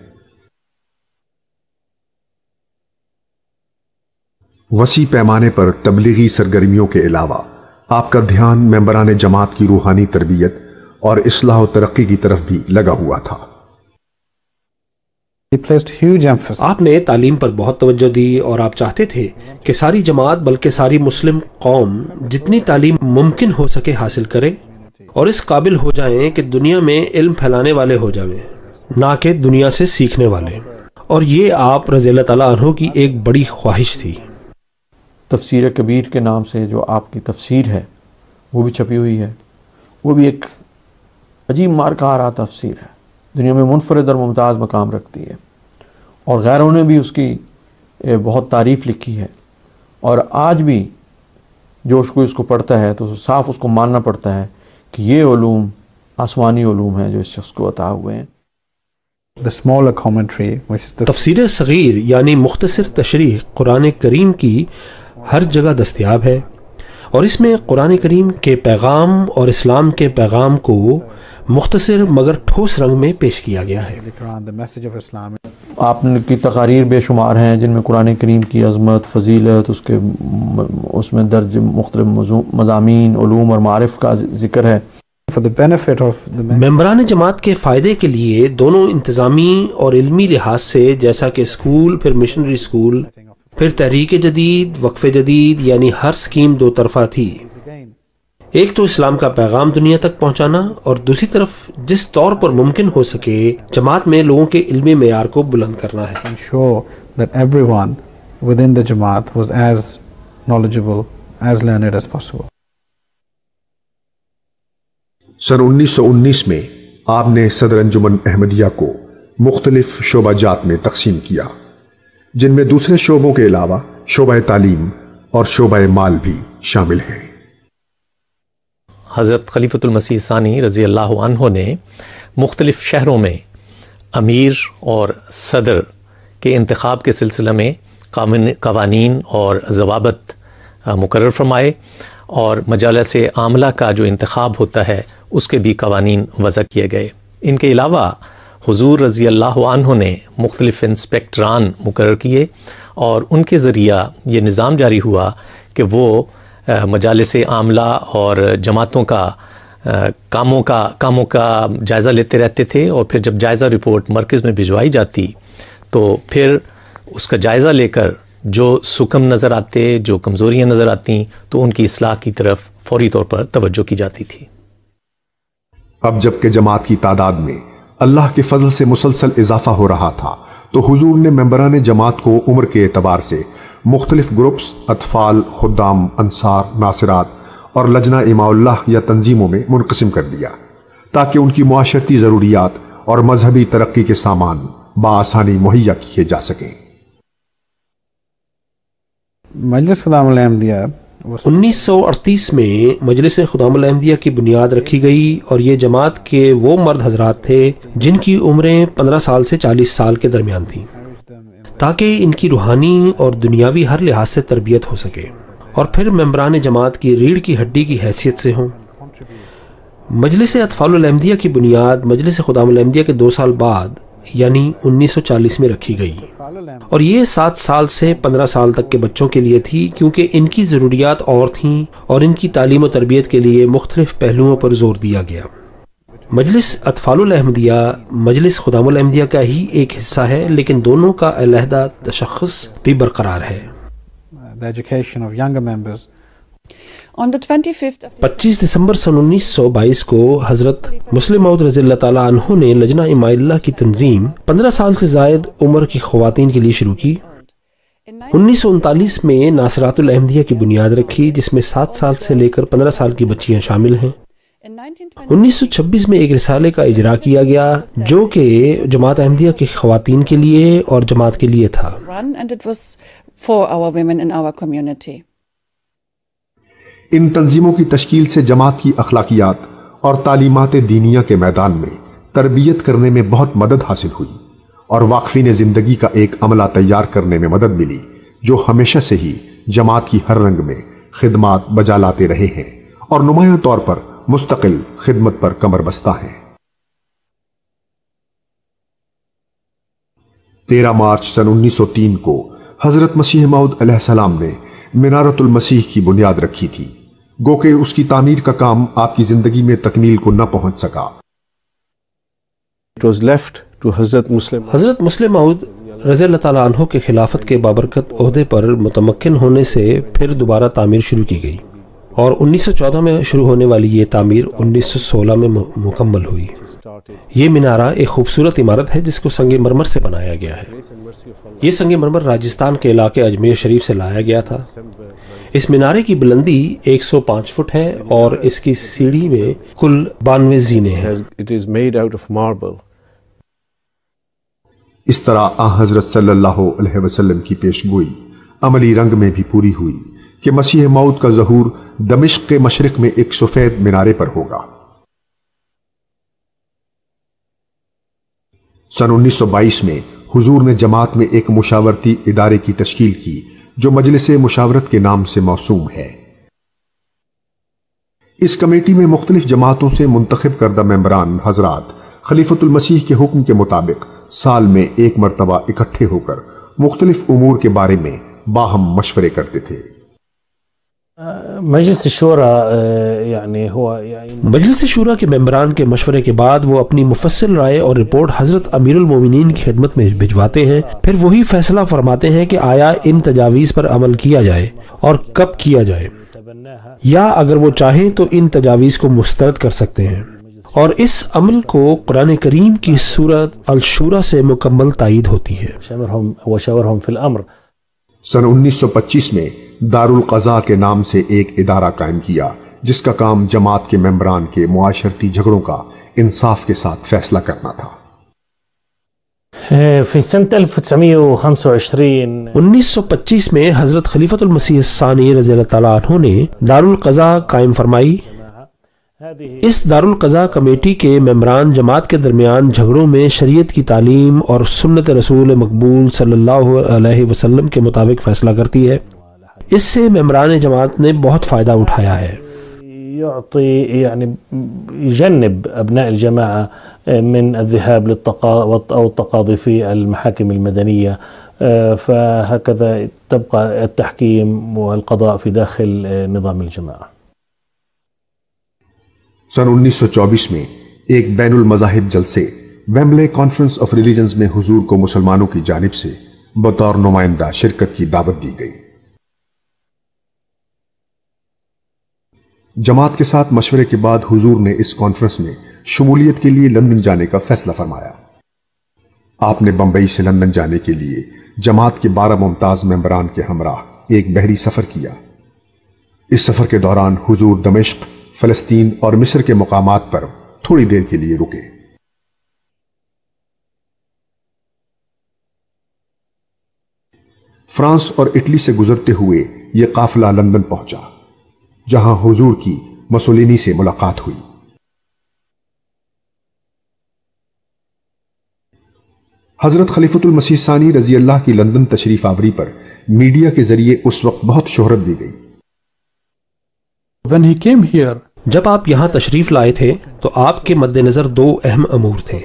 وسیع پیمانے پر تبلیغی سرگرمیوں کے علاوہ آپ کا دھیان ممبران جماعت کی روحانی تربیت اور اصلاح و ترقی کی طرف بھی لگا ہوا تھا۔ آپ نے تعلیم پر بہت توجہ دی اور آپ چاہتے تھے کہ ساری جماعت بلکہ ساری مسلم قوم جتنی تعلیم ممکن ہو سکے حاصل کرے اور اس قابل ہو جائیں کہ دنیا میں علم پھیلانے والے ہو جائیں، نہ کہ دنیا سے سیکھنے والے۔ اور یہ آپ رضی اللہ تعالیٰ عنہ کی ایک بڑی خواہش تھی۔ تفسیر کبیر کے نام سے جو آپ کی تفسیر ہے وہ بھی چھپی ہوئی ہے، وہ بھی ایک عجیب مارکارہ تفسیر ہے، دنیا میں منفرد اور ممتاز مقام رکھتی ہے، اور غیروں نے بھی اس کی بہت تعریف لکھی ہے، اور آج بھی جو اس کو پڑھتا ہے تو صاف اس کو ماننا پڑتا ہے کہ یہ علوم آسمانی علوم ہیں جو اس شخص کو عطا ہوئے ہیں۔ تفسیر صغیر یعنی مختصر تشریح قرآن کریم کی ہر جگہ دستیاب ہے، اور اس میں قرآن کریم کے پیغام اور اسلام کے پیغام کو مختصر مگر ٹھوس رنگ میں پیش کیا گیا ہے۔ آپ کی تقاریر بے شمار ہیں جن میں قرآن کریم کی عظمت، فضیلت، اس میں درج مختلف مضامین، علوم اور معارف کا ذکر ہے۔ ممبران جماعت کے فائدے کے لیے دونوں انتظامی اور علمی لحاظ سے، جیسا کہ اسکول، پھر مشنری اسکول، پھر تحریک جدید، وقف جدید، یعنی ہر سکیم دو طرفہ تھی۔ ایک تو اسلام کا پیغام دنیا تک پہنچانا، اور دوسری طرف جس طور پر ممکن ہو سکے جماعت میں لوگوں کے علمی معیار کو بلند کرنا ہے۔ سن 1919 میں آپ نے صدر انجمن احمدیہ کو مختلف شعبہ جات میں تقسیم کیا، جن میں دوسرے شعبوں کے علاوہ شعبہ تعلیم اور شعبہ مال بھی شامل ہیں۔ حضرت خلیفۃ المسیح ثانی رضی اللہ عنہ نے مختلف شہروں میں امیر اور صدر کے انتخاب کے سلسلے میں قوانین اور ضوابط مقرر فرمائے، اور مجالس عاملہ کا جو انتخاب ہوتا ہے اس کے بھی قوانین وضع کیے گئے۔ ان کے علاوہ حضور رضی اللہ عنہ نے مختلف انسپیکٹران مقرر کیے، اور ان کے ذریعہ یہ نظام جاری ہوا کہ وہ مجالس عاملہ اور جماعتوں کا کاموں کا جائزہ لیتے رہتے تھے، اور پھر جب جائزہ رپورٹ مرکز میں بھجوائی جاتی تو پھر اس کا جائزہ لے کر جو سکم نظر آتے، جو کمزوریاں نظر آتی، تو ان کی اصلاح کی طرف فوری طور پر توجہ کی جاتی تھی۔ اب جب کہ جماعت کی تعداد میں اللہ کے فضل سے مسلسل اضافہ ہو رہا تھا، تو حضور نے ممبران جماعت کو عمر کے اعتبار سے مختلف گروپس، اطفال، خدام، انصار، ناصرات اور لجنہ اماء اللہ یا تنظیموں میں منقسم کر دیا، تاکہ ان کی معاشرتی ضروریات اور مذہبی ترقی کے سامان بآسانی مہیا کیے جا سکیں۔ مجلس خدام الاحمدیہ 1938 میں مجلس خدام الاحمدیہ کی بنیاد رکھی گئی، اور یہ جماعت کے وہ مرد حضرات تھے جن کی عمریں 15 سال سے 40 سال کے درمیان تھیں، تاکہ ان کی روحانی اور دنیاوی ہر لحاظ سے تربیت ہو سکے، اور پھر ممبران جماعت کی ریڑھ کی ہڈی کی حیثیت سے ہوں۔ مجلس اطفال الاحمدیہ کی بنیاد مجلس خدام الاحمدیہ کے 2 سال بعد یعنی 1940 میں رکھی گئی، اور یہ 7 سال سے 15 سال تک کے بچوں کے لیے تھی، کیونکہ ان کی ضروریات اور تھیں اور ان کی تعلیم و تربیت کے لیے مختلف پہلوؤں پر زور دیا گیا۔ مجلس اطفال الاحمدیہ مجلس خدام الاحمدیہ کا ہی ایک حصہ ہے، لیکن دونوں کا علیحدہ تشخص بھی برقرار ہے۔ 25 دسمبر سن 1922 کو حضرت مسلم موعود رضی اللہ تعالیٰ عنہ نے لجنہ اماء اللہ کی تنظیم 15 سال سے زائد عمر کی خواتین کے لیے شروع کی۔ 1939 میں ناصرات الاحمدیہ کی بنیاد رکھی، جس میں 7 سال سے لے کر 15 سال کی بچیاں شامل ہیں۔ 1926 میں ایک رسالے کا اجرا کیا گیا جو کہ جماعت احمدیہ کی خواتین کے لیے اور جماعت کے لیے تھا۔ ان تنظیموں کی تشکیل سے جماعت کی اخلاقیات اور تعلیمات دینیہ کے میدان میں تربیت کرنے میں بہت مدد حاصل ہوئی، اور واقفین زندگی کا ایک عملہ تیار کرنے میں مدد ملی، جو ہمیشہ سے ہی جماعت کی ہر رنگ میں خدمات بجا لاتے رہے ہیں اور نمایاں طور پر مستقل خدمت پر کمر بستہ ہیں۔ 13 مارچ سن 1903 کو حضرت مسیح موعود علیہ السلام نے منارۃ المسیح کی بنیاد رکھی تھی، گو کہ اس کی تعمیر کا کام آپ کی زندگی میں تکمیل کو نہ پہنچ سکا۔ حضرت مسلم موعود رضی اللہ تعالیٰ عنہ کے خلافت کے بابرکت عہدے پر متمکن ہونے سے پھر دوبارہ تعمیر شروع کی گئی، اور 1914 میں شروع ہونے والی یہ تعمیر 1916 میں مکمل ہوئی۔ یہ مینارہ ایک خوبصورت عمارت ہے جس کو سنگ مرمر سے بنایا گیا ہے۔ یہ سنگ مرمر راجستھان کے علاقے اجمیر شریف سے لایا گیا تھا۔ اس مینارے کی بلندی 105 فٹ ہے اور اس کی سیڑھی میں کل 92 زینے ہیں۔ اس طرح آن حضرت صلی اللہ علیہ وسلم کی پیشگوئی عملی رنگ میں بھی پوری ہوئی کہ مسیح موعود کا ظہور دمشق کے مشرق میں ایک سفید مینارے پر ہوگا۔ سن 1922 میں حضور نے جماعت میں ایک مشاورتی ادارے کی تشکیل کی جو مجلس مشاورت کے نام سے موسوم ہے۔ اس کمیٹی میں مختلف جماعتوں سے منتخب کردہ ممبران حضرات خلیفۃ المسیح کے حکم کے مطابق سال میں ایک مرتبہ اکٹھے ہو کر مختلف امور کے بارے میں باہم مشورے کرتے تھے۔ مجلس شورا مجلس شورا کے ممبران کے مشورے کے بعد وہ اپنی مفصل رائے اور رپورٹ حضرت امیر المومنین کی خدمت میں بھجواتے ہیں، پھر وہی فیصلہ فرماتے ہیں کہ آیا ان تجاویز پر عمل کیا جائے اور کب کیا جائے، یا اگر وہ چاہیں تو ان تجاویز کو مسترد کر سکتے ہیں، اور اس عمل کو قرآن کریم کی سورۃ الشورى سے مکمل تائید ہوتی ہے۔ وشاورهم في الامر۔ سن 1925 میں دارالقضاء کے نام سے ایک ادارہ قائم کیا جس کا کام جماعت کے ممبران کے معاشرتی جھگڑوں کا انصاف کے ساتھ فیصلہ کرنا تھا۔ في سنة 1925 1925 میں حضرت خلیفۃ المسیح الثانی رضی اللہ تعالیٰ عنہ نے دارالقضاء قائم فرمائی۔ اس دارالقضاء کمیٹی کے ممبران جماعت کے درمیان جھگڑوں میں شریعت کی تعلیم اور سنت رسول مقبول صلی اللہ علیہ وسلم کے مطابق فیصلہ کرتی ہے۔ اس سے ممبران جماعت نے بہت فائدہ اٹھایا ہے۔ يجنب أبناء الجماعة من الذهاب أو التقاضي في المحاكم المدنية، فهكذا تبقى التحكيم والقضاء في داخل نظام الجماعة۔ سن 1924 میں ایک بین المذاہب جلسے ویمبلے کانفرنس آف ریلیجنز میں حضور کو مسلمانوں کی جانب سے بطور نمائندہ شرکت کی دعوت دی گئی۔ جماعت کے ساتھ مشورے کے بعد حضور نے اس کانفرنس میں شمولیت کے لیے لندن جانے کا فیصلہ فرمایا۔ آپ نے بمبئی سے لندن جانے کے لیے جماعت کے 12 ممتاز ممبران کے ہمراہ ایک بحری سفر کیا۔ اس سفر کے دوران حضور دمشق، فلسطین اور مصر کے مقامات پر تھوڑی دیر کے لیے رکے۔ فرانس اور اٹلی سے گزرتے ہوئے یہ قافلہ لندن پہنچا، جہاں حضور کی مسولینی سے ملاقات ہوئی۔ حضرت خلیفۃ المسیح ثانی رضی اللہ کی لندن تشریف آوری پر میڈیا کے ذریعے اس وقت بہت شہرت دی گئی۔ When he came here, جب آپ یہاں تشریف لائے تھے تو آپ کے مد نظر دو اہم امور تھے.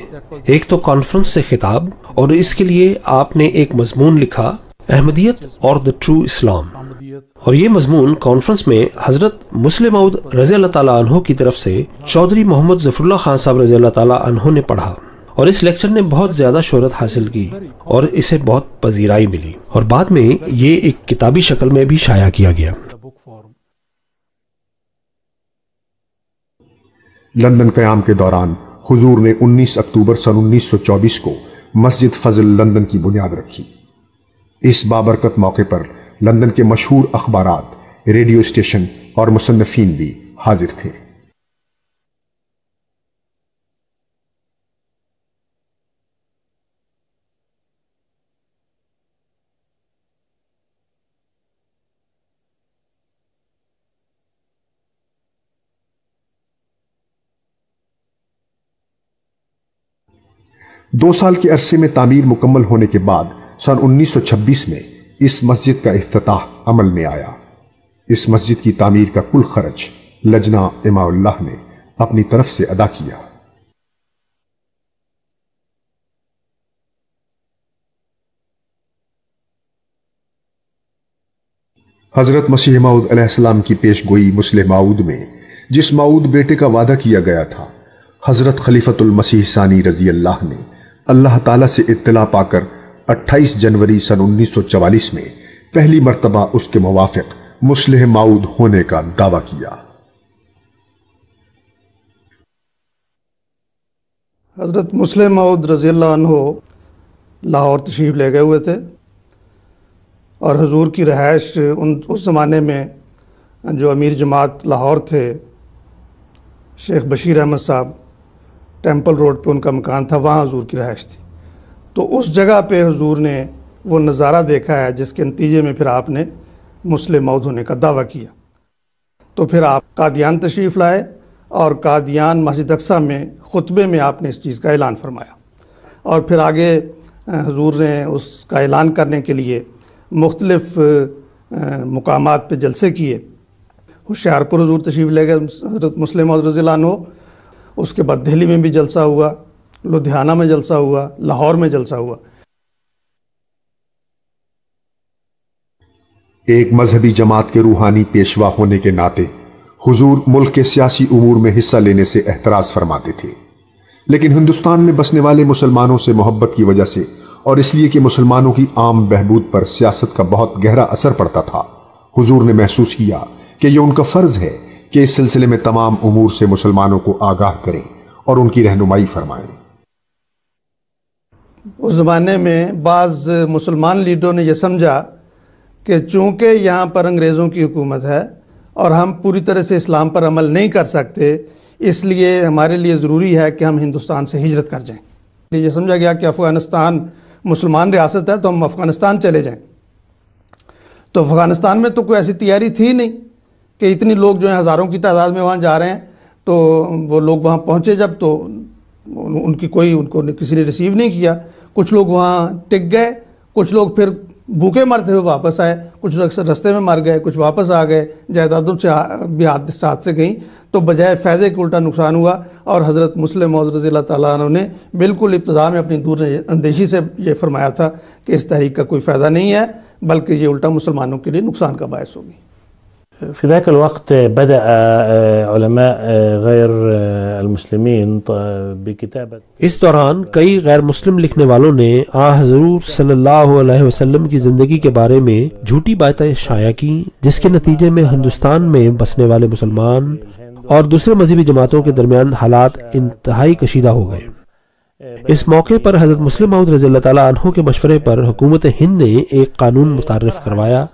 ایک تو کانفرنس سے خطاب، اور اس کے لیے آپ نے ایک مضمون لکھا، احمدیت اور دا ٹرو اسلام. اور یہ مضمون کانفرنس میں حضرت مسلم موعود رضی اللہ تعالیٰ عنہ کی طرف سے چودھری محمد ظفر اللہ خان صاحب رضی اللہ تعالیٰ عنہ نے پڑھا، اور اس لیکچر نے بہت زیادہ شہرت حاصل کی اور اسے بہت پذیرائی ملی، اور بعد میں یہ ایک کتابی شکل میں بھی شائع کیا گیا. لندن قیام کے دوران حضور نے 19 اکتوبر سن 1924 کو مسجد فضل لندن کی بنیاد رکھی. اس بابرکت موقع پر لندن کے مشہور اخبارات، ریڈیو اسٹیشن اور مصنفین بھی حاضر تھے. دو سال کے عرصے میں تعمیر مکمل ہونے کے بعد سن 1926 میں اس مسجد کا افتتاح عمل میں آیا. اس مسجد کی تعمیر کا کل خرچ لجنہ اماء اللہ نے اپنی طرف سے ادا کیا. حضرت مسیح موعود علیہ السلام کی پیش گوئی مسلح موعود میں جس موعود بیٹے کا وعدہ کیا گیا تھا، حضرت خلیفۃ المسیح ثانی رضی اللہ نے اللہ تعالیٰ سے اطلاع پا کر 28 جنوری سن 1944 میں پہلی مرتبہ اس کے موافق مسلح موعود ہونے کا دعویٰ کیا. حضرت مسلم موعود رضی اللہ عنہ لاہور تشریف لے گئے ہوئے تھے، اور حضور کی رہائش اس زمانے میں جو امیر جماعت لاہور تھے شیخ بشیر احمد صاحب، ٹیمپل روڈ پہ ان کا مکان تھا، وہاں حضور کی رہائش تھی. تو اس جگہ پہ حضور نے وہ نظارہ دیکھا ہے جس کے نتیجے میں پھر آپ نے مسلح موعود ہونے کا دعویٰ کیا. تو پھر آپ قادیان تشریف لائے، اور قادیان مسجد اقصیٰ میں خطبے میں آپ نے اس چیز کا اعلان فرمایا، اور پھر آگے حضور نے اس کا اعلان کرنے کے لیے مختلف مقامات پہ جلسے کیے. ہوشیارپور حضور تشریف لے گئے حضرت مسلم موعود رضی اللہ عنہ، اس کے بعد دہلی میں بھی جلسہ ہوا، لدھیانہ میں جلسہ ہوا، لاہور میں جلسہ ہوا. ایک مذہبی جماعت کے روحانی پیشوا ہونے کے ناطے حضور ملک کے سیاسی امور میں حصہ لینے سے احتراز فرماتے تھے، لیکن ہندوستان میں بسنے والے مسلمانوں سے محبت کی وجہ سے اور اس لیے کہ مسلمانوں کی عام بہبود پر سیاست کا بہت گہرا اثر پڑتا تھا، حضور نے محسوس کیا کہ یہ ان کا فرض ہے کہ اس سلسلے میں تمام امور سے مسلمانوں کو آگاہ کریں اور ان کی رہنمائی فرمائیں. اس زمانے میں بعض مسلمان لیڈروں نے یہ سمجھا کہ چونکہ یہاں پر انگریزوں کی حکومت ہے اور ہم پوری طرح سے اسلام پر عمل نہیں کر سکتے، اس لیے ہمارے لیے ضروری ہے کہ ہم ہندوستان سے ہجرت کر جائیں. یہ سمجھا گیا کہ افغانستان مسلمان ریاست ہے تو ہم افغانستان چلے جائیں. تو افغانستان میں تو کوئی ایسی تیاری تھی نہیں کہ اتنی لوگ جو ہیں ہزاروں کی تعداد میں وہاں جا رہے ہیں. تو وہ لوگ وہاں پہنچے جب تو ان کو کسی نے ریسیو نہیں کیا. کچھ لوگ وہاں ٹک گئے، کچھ لوگ پھر بھوکے مرتے ہوئے واپس آئے، کچھ لوگ رستے میں مر گئے، کچھ واپس آ گئے، جائیدادوں سے بھی حادثات سے گئیں. تو بجائے فائدے کے الٹا نقصان ہوا، اور حضرت مسلم موعود رضی اللہ تعالیٰ عنہ نے بالکل ابتدا میں اپنی دور اندیشی سے یہ فرمایا تھا کہ اس تحریک کا کوئی فائدہ نہیں ہے، بلکہ یہ الٹا مسلمانوں کے لیے نقصان کا باعث ہوگی. في ذاك الوقت بدأ علماء غير المسلمين بكتابة. اس دوران کئی غیر مسلم لکھنے والوں نے حضور صلی اللہ علیہ وسلم کی زندگی کے بارے میں جھوٹی باتیں شائع کی، جس کے نتیجے میں ہندوستان میں بسنے والے مسلمان اور دوسرے مذہبی جماعتوں کے درمیان حالات انتہائی کشیدہ ہو گئے. اس موقع پر حضرت مسلم موعود رضی اللہ تعالیٰ عنہ کے مشورے پر حکومت ہند نے ایک قانون متعارف کروایا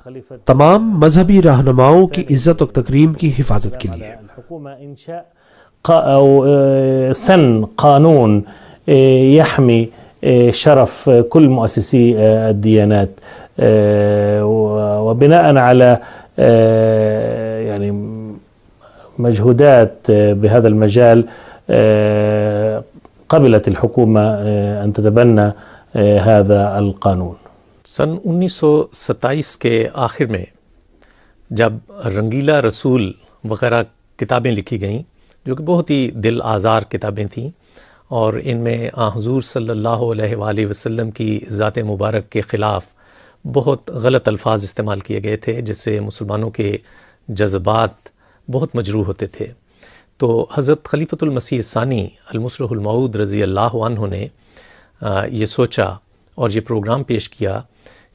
تمام مذہبی رہنماؤں کی عزت و تکریم کی حفاظت کے لیے. سن قانون يحمي شرف كل مؤسسي الديانات، وبناء على يعني مجهودات بهذا المجال قبلت الحکومہ ان تتبنى هذا القانون. سن 1927 کے آخر میں جب رنگیلا رسول وغیرہ کتابیں لکھی گئیں جو کہ بہت ہی دل آزار کتابیں تھیں، اور ان میں حضور صلی اللہ علیہ وآلہ وسلم کی ذات مبارک کے خلاف بہت غلط الفاظ استعمال کیے گئے تھے، جس سے مسلمانوں کے جذبات بہت مجروح ہوتے تھے۔ تو حضرت خلیفۃ المسیح الثانی المصلح الموعود رضی اللہ عنہ نے یہ سوچا اور یہ پروگرام پیش کیا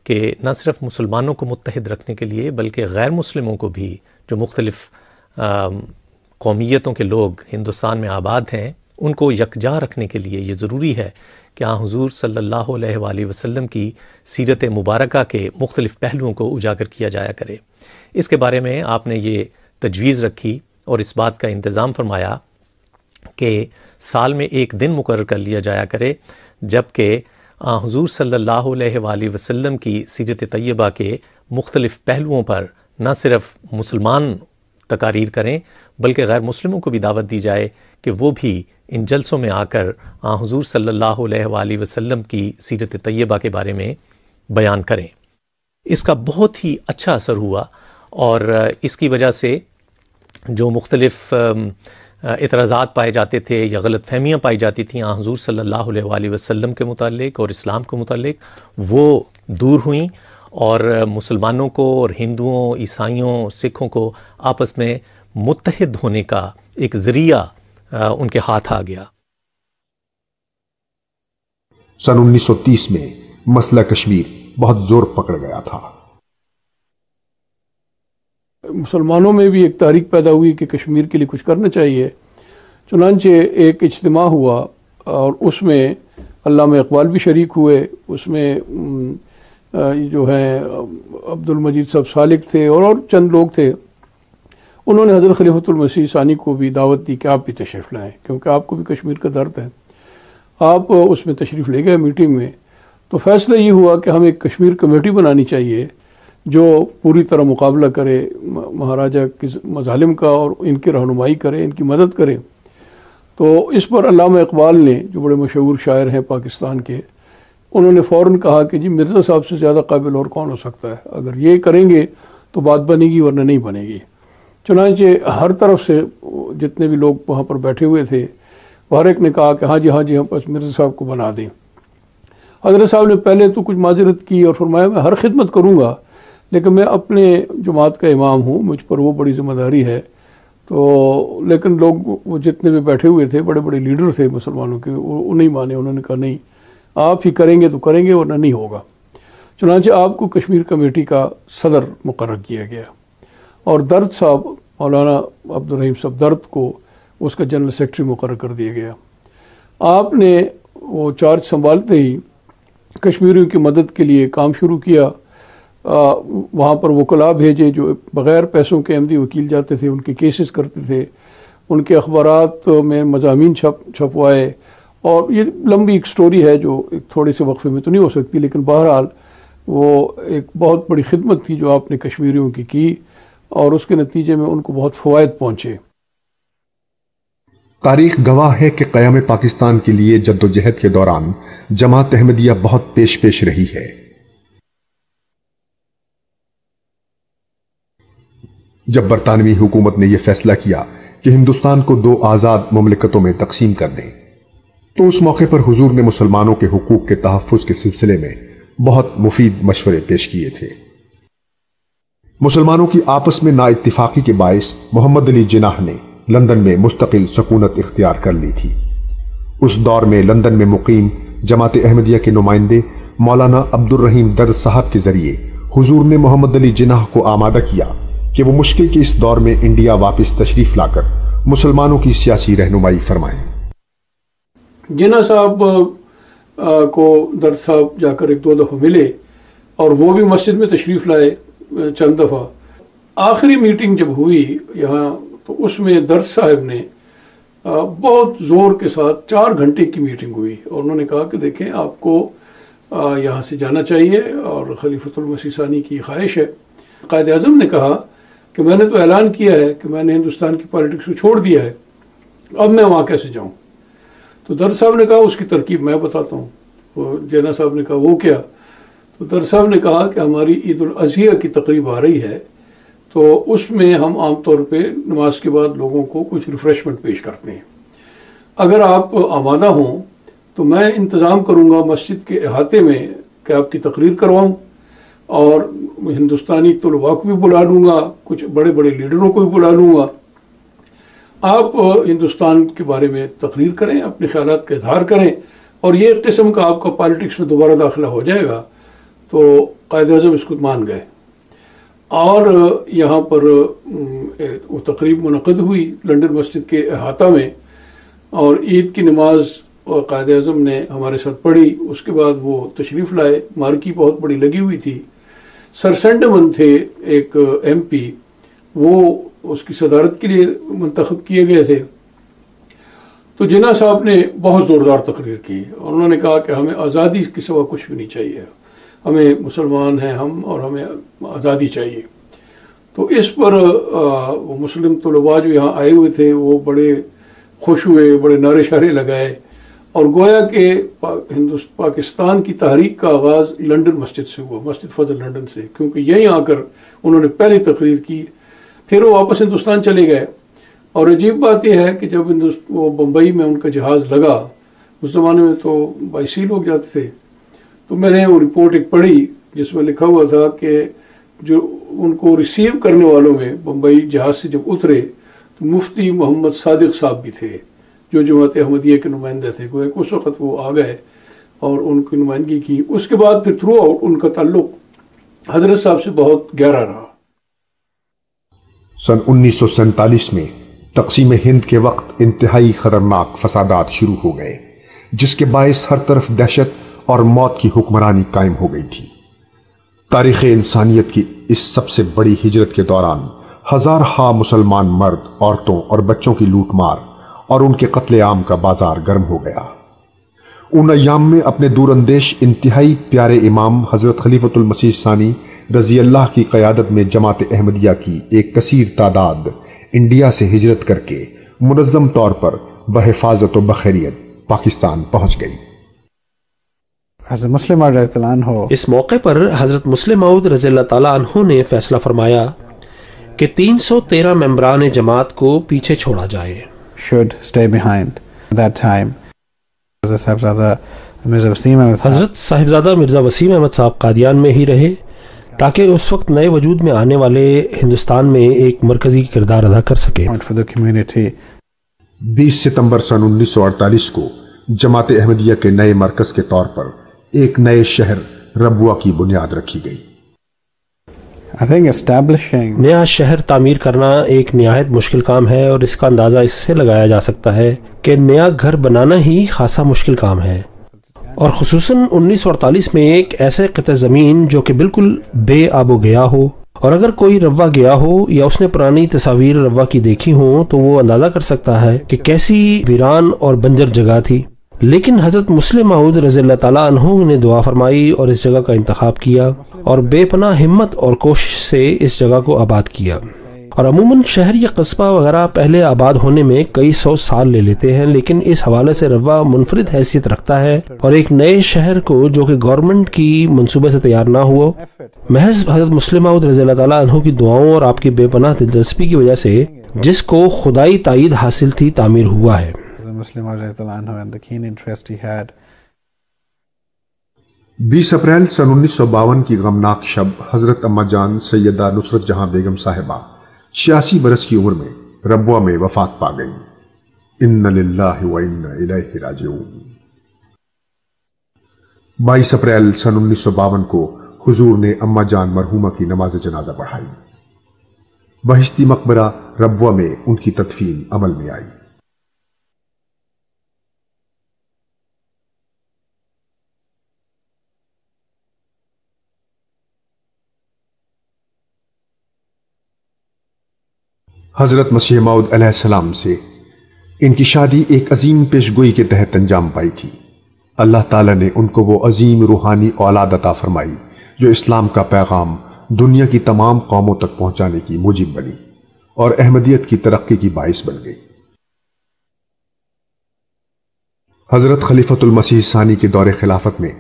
کہ نہ صرف مسلمانوں کو متحد رکھنے کے لیے بلکہ غیر مسلموں کو بھی، جو مختلف قومیتوں کے لوگ ہندوستان میں آباد ہیں، ان کو یکجا رکھنے کے لیے یہ ضروری ہے کہ حضور صلی اللہ علیہ وآلہ وسلم کی سیرت مبارکہ کے مختلف پہلوؤں کو اجاگر کیا جایا کرے۔ اس کے بارے میں آپ نے یہ تجویز رکھی اور اس بات کا انتظام فرمایا کہ سال میں ایک دن مقرر کر لیا جایا کرے جبکہ حضور صلی اللہ علیہ وآلہ وسلم کی سیرت طیبہ کے مختلف پہلوؤں پر نہ صرف مسلمان تقاریر کریں بلکہ غیر مسلموں کو بھی دعوت دی جائے کہ وہ بھی ان جلسوں میں آ کر حضور صلی اللہ علیہ وآلہ وسلم کی سیرت طیبہ کے بارے میں بیان کریں۔ اس کا بہت ہی اچھا اثر ہوا، اور اس کی وجہ سے جو مختلف اعتراضات پائے جاتے تھے یا غلط فہمیاں پائی جاتی تھیں حضور صلی اللہ علیہ وآلہ وسلم کے متعلق اور اسلام کے متعلق، وہ دور ہوئیں، اور مسلمانوں کو اور ہندوؤں، عیسائیوں، سکھوں کو آپس میں متحد ہونے کا ایک ذریعہ ان کے ہاتھ آ گیا۔ سن 1930 میں مسئلہ کشمیر بہت زور پکڑ گیا تھا۔ مسلمانوں میں بھی ایک تحریک پیدا ہوئی کہ کشمیر کے لیے کچھ کرنا چاہیے، چنانچہ ایک اجتماع ہوا اور اس میں علامہ اقبال بھی شریک ہوئے، اس میں جو ہیں عبد المجید صاحب سالک تھے اور چند لوگ تھے۔ انہوں نے حضرت خلیفۃ المسیح ثانی کو بھی دعوت دی کہ آپ بھی تشریف لائیں، کیونکہ آپ کو بھی کشمیر کا درد ہے۔ آپ اس میں تشریف لے گئے میٹنگ میں، تو فیصلہ یہ ہوا کہ ہمیں ایک کشمیر کمیٹی بنانی چاہیے جو پوری طرح مقابلہ کرے مہاراجہ کے مظالم کا اور ان کی رہنمائی کرے، ان کی مدد کرے۔ تو اس پر علامہ اقبال نے، جو بڑے مشہور شاعر ہیں پاکستان کے، انہوں نے فوراً کہا کہ جی مرزا صاحب سے زیادہ قابل اور کون ہو سکتا ہے، اگر یہ کریں گے تو بات بنے گی ورنہ نہیں بنے گی۔ چنانچہ ہر طرف سے جتنے بھی لوگ وہاں پر بیٹھے ہوئے تھے، ہر ایک نے کہا کہ ہاں جی ہم بس مرزا صاحب کو بنا دیں۔ حضرت صاحب نے پہلے تو کچھ معذرت کی اور فرمایا میں ہر خدمت کروں گا، لیکن میں اپنے جماعت کا امام ہوں، مجھ پر وہ بڑی ذمہ داری ہے۔ تو لیکن لوگ وہ جتنے بھی بیٹھے ہوئے تھے، بڑے بڑے لیڈر تھے مسلمانوں کے، وہ نہیں مانے۔ انہوں نے کہا نہیں، آپ ہی کریں گے تو کریں گے ورنہ نہیں ہوگا۔ چنانچہ آپ کو کشمیر کمیٹی کا صدر مقرر کیا گیا، اور درد صاحب، مولانا عبد الرحیم صاحب درد کو اس کا جنرل سیکرٹری مقرر کر دیا گیا۔ آپ نے وہ چارج سنبھالتے ہی کشمیریوں کی مدد کے لیے کام شروع کیا۔ وہاں پر وکلاء بھیجے جو بغیر پیسوں کے احمدی وکیل جاتے تھے، ان کے کیسز کرتے تھے، ان کے اخبارات میں مضامین چھپوائے، اور یہ لمبی ایک سٹوری ہے جو ایک تھوڑے سے وقفے میں تو نہیں ہو سکتی، لیکن بہرحال وہ ایک بہت بڑی خدمت تھی جو آپ نے کشمیریوں کی، اور اس کے نتیجے میں ان کو بہت فوائد پہنچے۔ تاریخ گواہ ہے کہ قیام پاکستان کے لیے جدوجہد کے دوران جماعت احمدیہ بہت پیش رہی ہے۔ جب برطانوی حکومت نے یہ فیصلہ کیا کہ ہندوستان کو 2 آزاد مملکتوں میں تقسیم کر دیں، تو اس موقع پر حضور نے مسلمانوں کے حقوق کے تحفظ کے سلسلے میں بہت مفید مشورے پیش کیے تھے۔ مسلمانوں کی آپس میں نا اتفاقی کے باعث محمد علی جناح نے لندن میں مستقل سکونت اختیار کر لی تھی۔ اس دور میں لندن میں مقیم جماعت احمدیہ کے نمائندے مولانا عبد الرحیم درد صاحب کے ذریعے حضور نے محمد علی جناح کو آمادہ کیا کہ وہ مشکل کے اس دور میں انڈیا واپس تشریف لا کر مسلمانوں کی سیاسی رہنمائی فرمائیں۔ جناح صاحب کو درد صاحب جا کر 1-2 دفعہ ملے، اور وہ بھی مسجد میں تشریف لائے چند دفعہ۔ آخری میٹنگ جب ہوئی یہاں، تو اس میں درد صاحب نے بہت زور کے ساتھ 4 گھنٹے کی میٹنگ ہوئی، اور انہوں نے کہا کہ دیکھیں آپ کو یہاں سے جانا چاہیے، اور خلیفۃ المسیح ثانی کی خواہش ہے۔ قائد اعظم نے کہا کہ میں نے تو اعلان کیا ہے کہ میں نے ہندوستان کی پالیٹکس کو چھوڑ دیا ہے، اب میں وہاں کیسے جاؤں؟ تو درد صاحب نے کہا اس کی ترکیب میں بتاتا ہوں۔ جناح صاحب نے کہا وہ کیا؟ تو درد صاحب نے کہا کہ ہماری عید الاضحیٰ کی تقریب آ رہی ہے، تو اس میں ہم عام طور پہ نماز کے بعد لوگوں کو کچھ ریفریشمنٹ پیش کرتے ہیں. اگر آپ آمادہ ہوں تو میں انتظام کروں گا مسجد کے احاطے میں کہ آپ کی تقریر کرواؤں، اور ہندوستانی طلباء کو بھی بلا لوں گا، کچھ بڑے بڑے لیڈروں کو بھی بلا لوں گا. آپ ہندوستان کے بارے میں تقریر کریں، اپنے خیالات کا اظہار کریں، اور یہ ایک قسم کا آپ کا پالیٹکس میں دوبارہ داخلہ ہو جائے گا. تو قائد اعظم اس کو مان گئے، اور یہاں پر وہ تقریب منعقد ہوئی لنڈن مسجد کے احاطہ میں، اور عید کی نماز قائد اعظم نے ہمارے ساتھ پڑھی. اس کے بعد وہ تشریف لائے، مارکی بہت بڑی لگی ہوئی تھی. سر سینڈمن تھے ایک ایم پی، وہ اس کی صدارت کے لیے منتخب کیے گئے تھے. تو جناح صاحب نے بہت زوردار تقریر کی، اور انہوں نے کہا کہ ہمیں آزادی کے سوا کچھ بھی نہیں چاہیے، ہمیں مسلمان ہیں ہم، اور ہمیں آزادی چاہیے. تو اس پر وہ مسلم طلباء جو یہاں آئے ہوئے تھے وہ بڑے خوش ہوئے، بڑے نعرے شعرے لگائے، اور گویا کہ پاکستان کی تحریک کا آغاز لنڈن مسجد سے ہوا، مسجد فضل لنڈن سے، کیونکہ یہیں آ کر انہوں نے پہلی تقریر کی. پھر وہ واپس ہندوستان چلے گئے. اور عجیب بات یہ ہے کہ جب وہ بمبئی میں ان کا جہاز لگا، اس زمانے میں تو بائی سی لوگ جاتے تھے، تو میں نے وہ رپورٹ ایک پڑھی جس میں لکھا ہوا تھا کہ جو ان کو ریسیو کرنے والوں میں بمبئی جہاز سے جب اترے تو مفتی محمد صادق صاحب بھی تھے، جو جماعت احمدیہ کے نمائندے تھے. گویا کہ اس وقت وہ آ گئے اور ان کی نمائندگی کی. اس کے بعد پھر تھرو آؤٹ ان کا تعلق حضرت صاحب سے بہت گہرا رہا. سن 1947 میں تقسیم ہند کے وقت انتہائی خطرناک فسادات شروع ہو گئے، جس کے باعث ہر طرف دہشت اور موت کی حکمرانی قائم ہو گئی تھی. تاریخ انسانیت کی اس سب سے بڑی ہجرت کے دوران ہزارہا مسلمان مرد، عورتوں اور بچوں کی لوٹ مار اور ان کے قتل عام کا بازار گرم ہو گیا. ان ایام میں اپنے دور اندیش انتہائی پیارے امام حضرت خلیفۃ المسیح ثانی رضی اللہ کی قیادت میں جماعت احمدیہ کی ایک کثیر تعداد انڈیا سے ہجرت کر کے منظم طور پر بحفاظت و بخیریت پاکستان پہنچ گئی. حضرت مسلم رضی اللہ عنہ اس موقع پر حضرت مسلم موعود رضی اللہ تعالیٰ عنہ نے فیصلہ فرمایا کہ 313 ممبران جماعت کو پیچھے چھوڑا جائے. should stay behind. At that time, حضرت صاحبزادہ مرزا وسیم احمد صاحب قادیان میں ہی رہے تاکہ اس وقت نئے وجود میں آنے والے ہندوستان میں ایک مرکزی کردار ادا کر سکے. 20 ستمبر سن 1948 کو جماعت احمدیہ کے نئے مرکز کے طور پر ایک نئے شہر ربوہ کی بنیاد رکھی گئی. نیا شہر تعمیر کرنا ایک نہایت مشکل کام ہے، اور اس کا اندازہ اس سے لگایا جا سکتا ہے کہ نیا گھر بنانا ہی خاصا مشکل کام ہے، اور خصوصاً 1948 میں ایک ایسے قطع زمین جو کہ بالکل بے آب و گیا ہو، اور اگر کوئی روا گیا ہو یا اس نے پرانی تصاویر روا کی دیکھی ہوں تو وہ اندازہ کر سکتا ہے کہ کیسی ویران اور بنجر جگہ تھی. لیکن حضرت مسلم موعود رضی اللہ تعالیٰ عنہ نے دعا فرمائی اور اس جگہ کا انتخاب کیا، اور بے پناہ ہمت اور کوشش سے اس جگہ کو آباد کیا. اور عموماً شہر یا قصبہ وغیرہ پہلے آباد ہونے میں کئی 100 سال لے لیتے ہیں، لیکن اس حوالے سے روا منفرد حیثیت رکھتا ہے، اور ایک نئے شہر کو جو کہ گورنمنٹ کی منصوبے سے تیار نہ ہوا، محض حضرت مسلم موعود رضی اللہ تعالیٰ عنہ کی دعاؤں اور آپ کی بے پناہ دلچسپی کی وجہ سے، جس کو خدائی تائید حاصل تھی، تعمیر ہوا ہے. 20 اپریل سن 1952 کی غمناک شب حضرت اما جان سیدہ نصرت جہاں بیگم صاحبہ 86 برس کی عمر میں ربوہ میں وفات پا گئی. ان للہ و انا الیہ راجعون. 22 اپریل سن 1952 کو حضور نے اما جان مرحومہ کی نماز جنازہ پڑھائی. بہشتی مقبرہ ربوہ میں ان کی تدفین عمل میں آئی. حضرت مسیح موعود علیہ السلام سے ان کی شادی ایک عظیم پیشگوئی کے تحت انجام پائی تھی. اللہ تعالیٰ نے ان کو وہ عظیم روحانی اولاد عطا فرمائی جو اسلام کا پیغام دنیا کی تمام قوموں تک پہنچانے کی موجب بنی اور احمدیت کی ترقی کی باعث بن گئی. حضرت خلیفۃ المسیح ثانی کے دور خلافت میں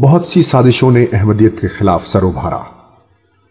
بہت سی سازشوں نے احمدیت کے خلاف سر ابھارا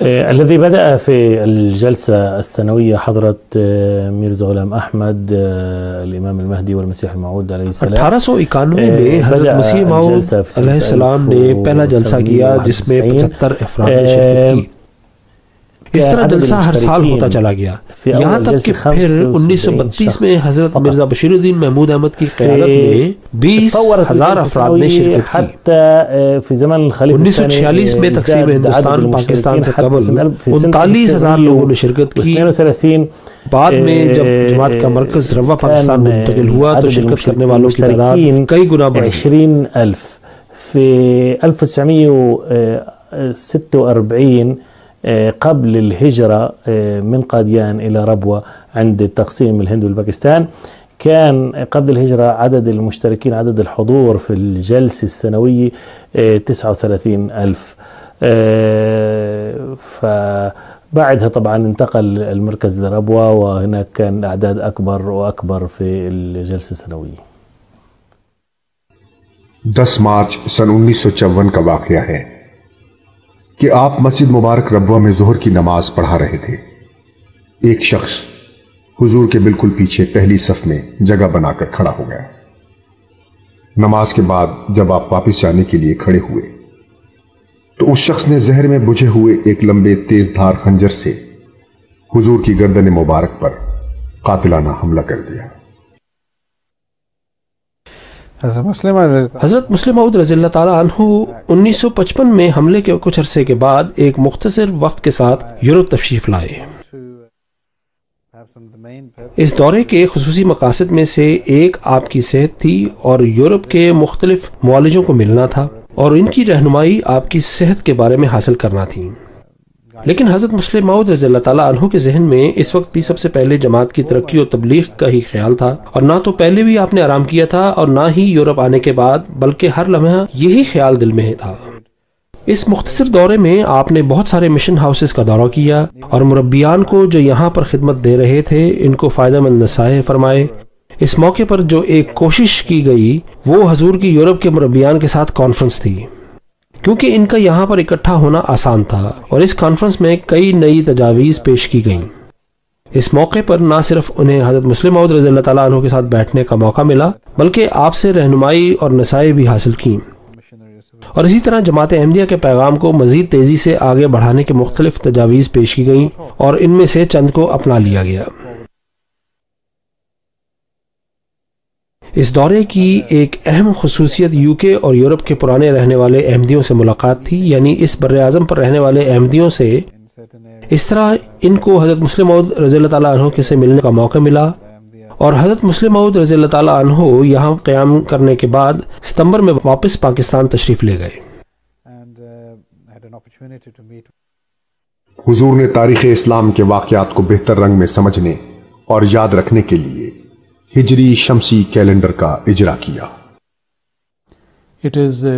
الذي بدأ في الجلسة السنوية حضرة ميرزا غلام أحمد الإمام المهدي والمسيح الموعود عليه السلام. 1891 میں حضرت مسیح موعود علیہ السلام نے پہلا جلسہ کیا جس میں 75 افراد نے شرکت کی. اس طرح جلسہ ہر سال ہوتا چلا گیا، یہاں تک کہ پھر 1932 میں حضرت مرزا بشیر الدین محمود احمد کی قیادت میں 20,000 افراد نے شرکت کی. 1946 میں تقسیم ہندوستان پاکستان سے قبل 39,000 لوگوں نے شرکت کی. بعد میں جب جماعت کا مرکز روا پاکستان میں منتقل ہوا تو شرکت کرنے والوں کی تعداد کئی گنا بڑھی. 20,000 في 1946 قبل الهجرة من قاديان إلى ربوة عند تقسيم الهند والباكستان. كان قبل الهجرة عدد المشتركين، عدد الحضور في الجلسة السنوية 39,000. فبعدها طبعا انتقل المركز لربوة وهناك كان أعداد أكبر وأكبر في الجلسة السنوية. 10 مارچ سن 1954 کا واقعہ ہے کہ آپ مسجد مبارک ربوہ میں ظہر کی نماز پڑھا رہے تھے. ایک شخص حضور کے بالکل پیچھے پہلی صف میں جگہ بنا کر کھڑا ہو گیا. نماز کے بعد جب آپ واپس جانے کے لیے کھڑے ہوئے تو اس شخص نے زہر میں بجھے ہوئے ایک لمبے تیز دھار خنجر سے حضور کی گردن مبارک پر قاتلانہ حملہ کر دیا. حضرت مسلم موعود رضی اللہ تعالیٰ عنہ 1955 میں حملے کے کچھ عرصے کے بعد ایک مختصر وقت کے ساتھ یورپ تشریف لائے. اس دورے کے خصوصی مقاصد میں سے ایک آپ کی صحت تھی اور یورپ کے مختلف معالجوں کو ملنا تھا اور ان کی رہنمائی آپ کی صحت کے بارے میں حاصل کرنا تھی. لیکن حضرت مسلم موعود رضی اللہ تعالیٰ عنہ کے ذہن میں اس وقت بھی سب سے پہلے جماعت کی ترقی اور تبلیغ کا ہی خیال تھا، اور نہ تو پہلے بھی آپ نے آرام کیا تھا اور نہ ہی یورپ آنے کے بعد، بلکہ ہر لمحہ یہی خیال دل میں تھا. اس مختصر دورے میں آپ نے بہت سارے مشن ہاؤسز کا دورہ کیا اور مربیان کو جو یہاں پر خدمت دے رہے تھے ان کو فائدہ مند نصائح فرمائے. اس موقع پر جو ایک کوشش کی گئی وہ حضور کی یورپ کے مربیان کے ساتھ کانفرنس تھی، کیونکہ ان کا یہاں پر اکٹھا ہونا آسان تھا، اور اس کانفرنس میں کئی نئی تجاویز پیش کی گئیں. اس موقع پر نہ صرف انہیں حضرت مسلم موعود رضی اللہ تعالیٰ عنہ کے ساتھ بیٹھنے کا موقع ملا بلکہ آپ سے رہنمائی اور نصائح بھی حاصل کیں، اور اسی طرح جماعت احمدیہ کے پیغام کو مزید تیزی سے آگے بڑھانے کے مختلف تجاویز پیش کی گئیں اور ان میں سے چند کو اپنا لیا گیا. اس دورے کی ایک اہم خصوصیت یو کے اور یورپ کے پرانے رہنے والے احمدیوں سے ملاقات تھی، یعنی اس بر اعظم پر رہنے والے احمدیوں سے. اس طرح ان کو حضرت مسلم موعود رضی اللہ تعالیٰ عنہ سے ملنے کا موقع ملا، اور حضرت مسلم موعود رضی اللہ تعالیٰ عنہ یہاں قیام کرنے کے بعد ستمبر میں واپس پاکستان تشریف لے گئے. حضور نے تاریخ اسلام کے واقعات کو بہتر رنگ میں سمجھنے اور یاد رکھنے کے لیے ہجری شمسی کیلنڈر کا اجرا کیا.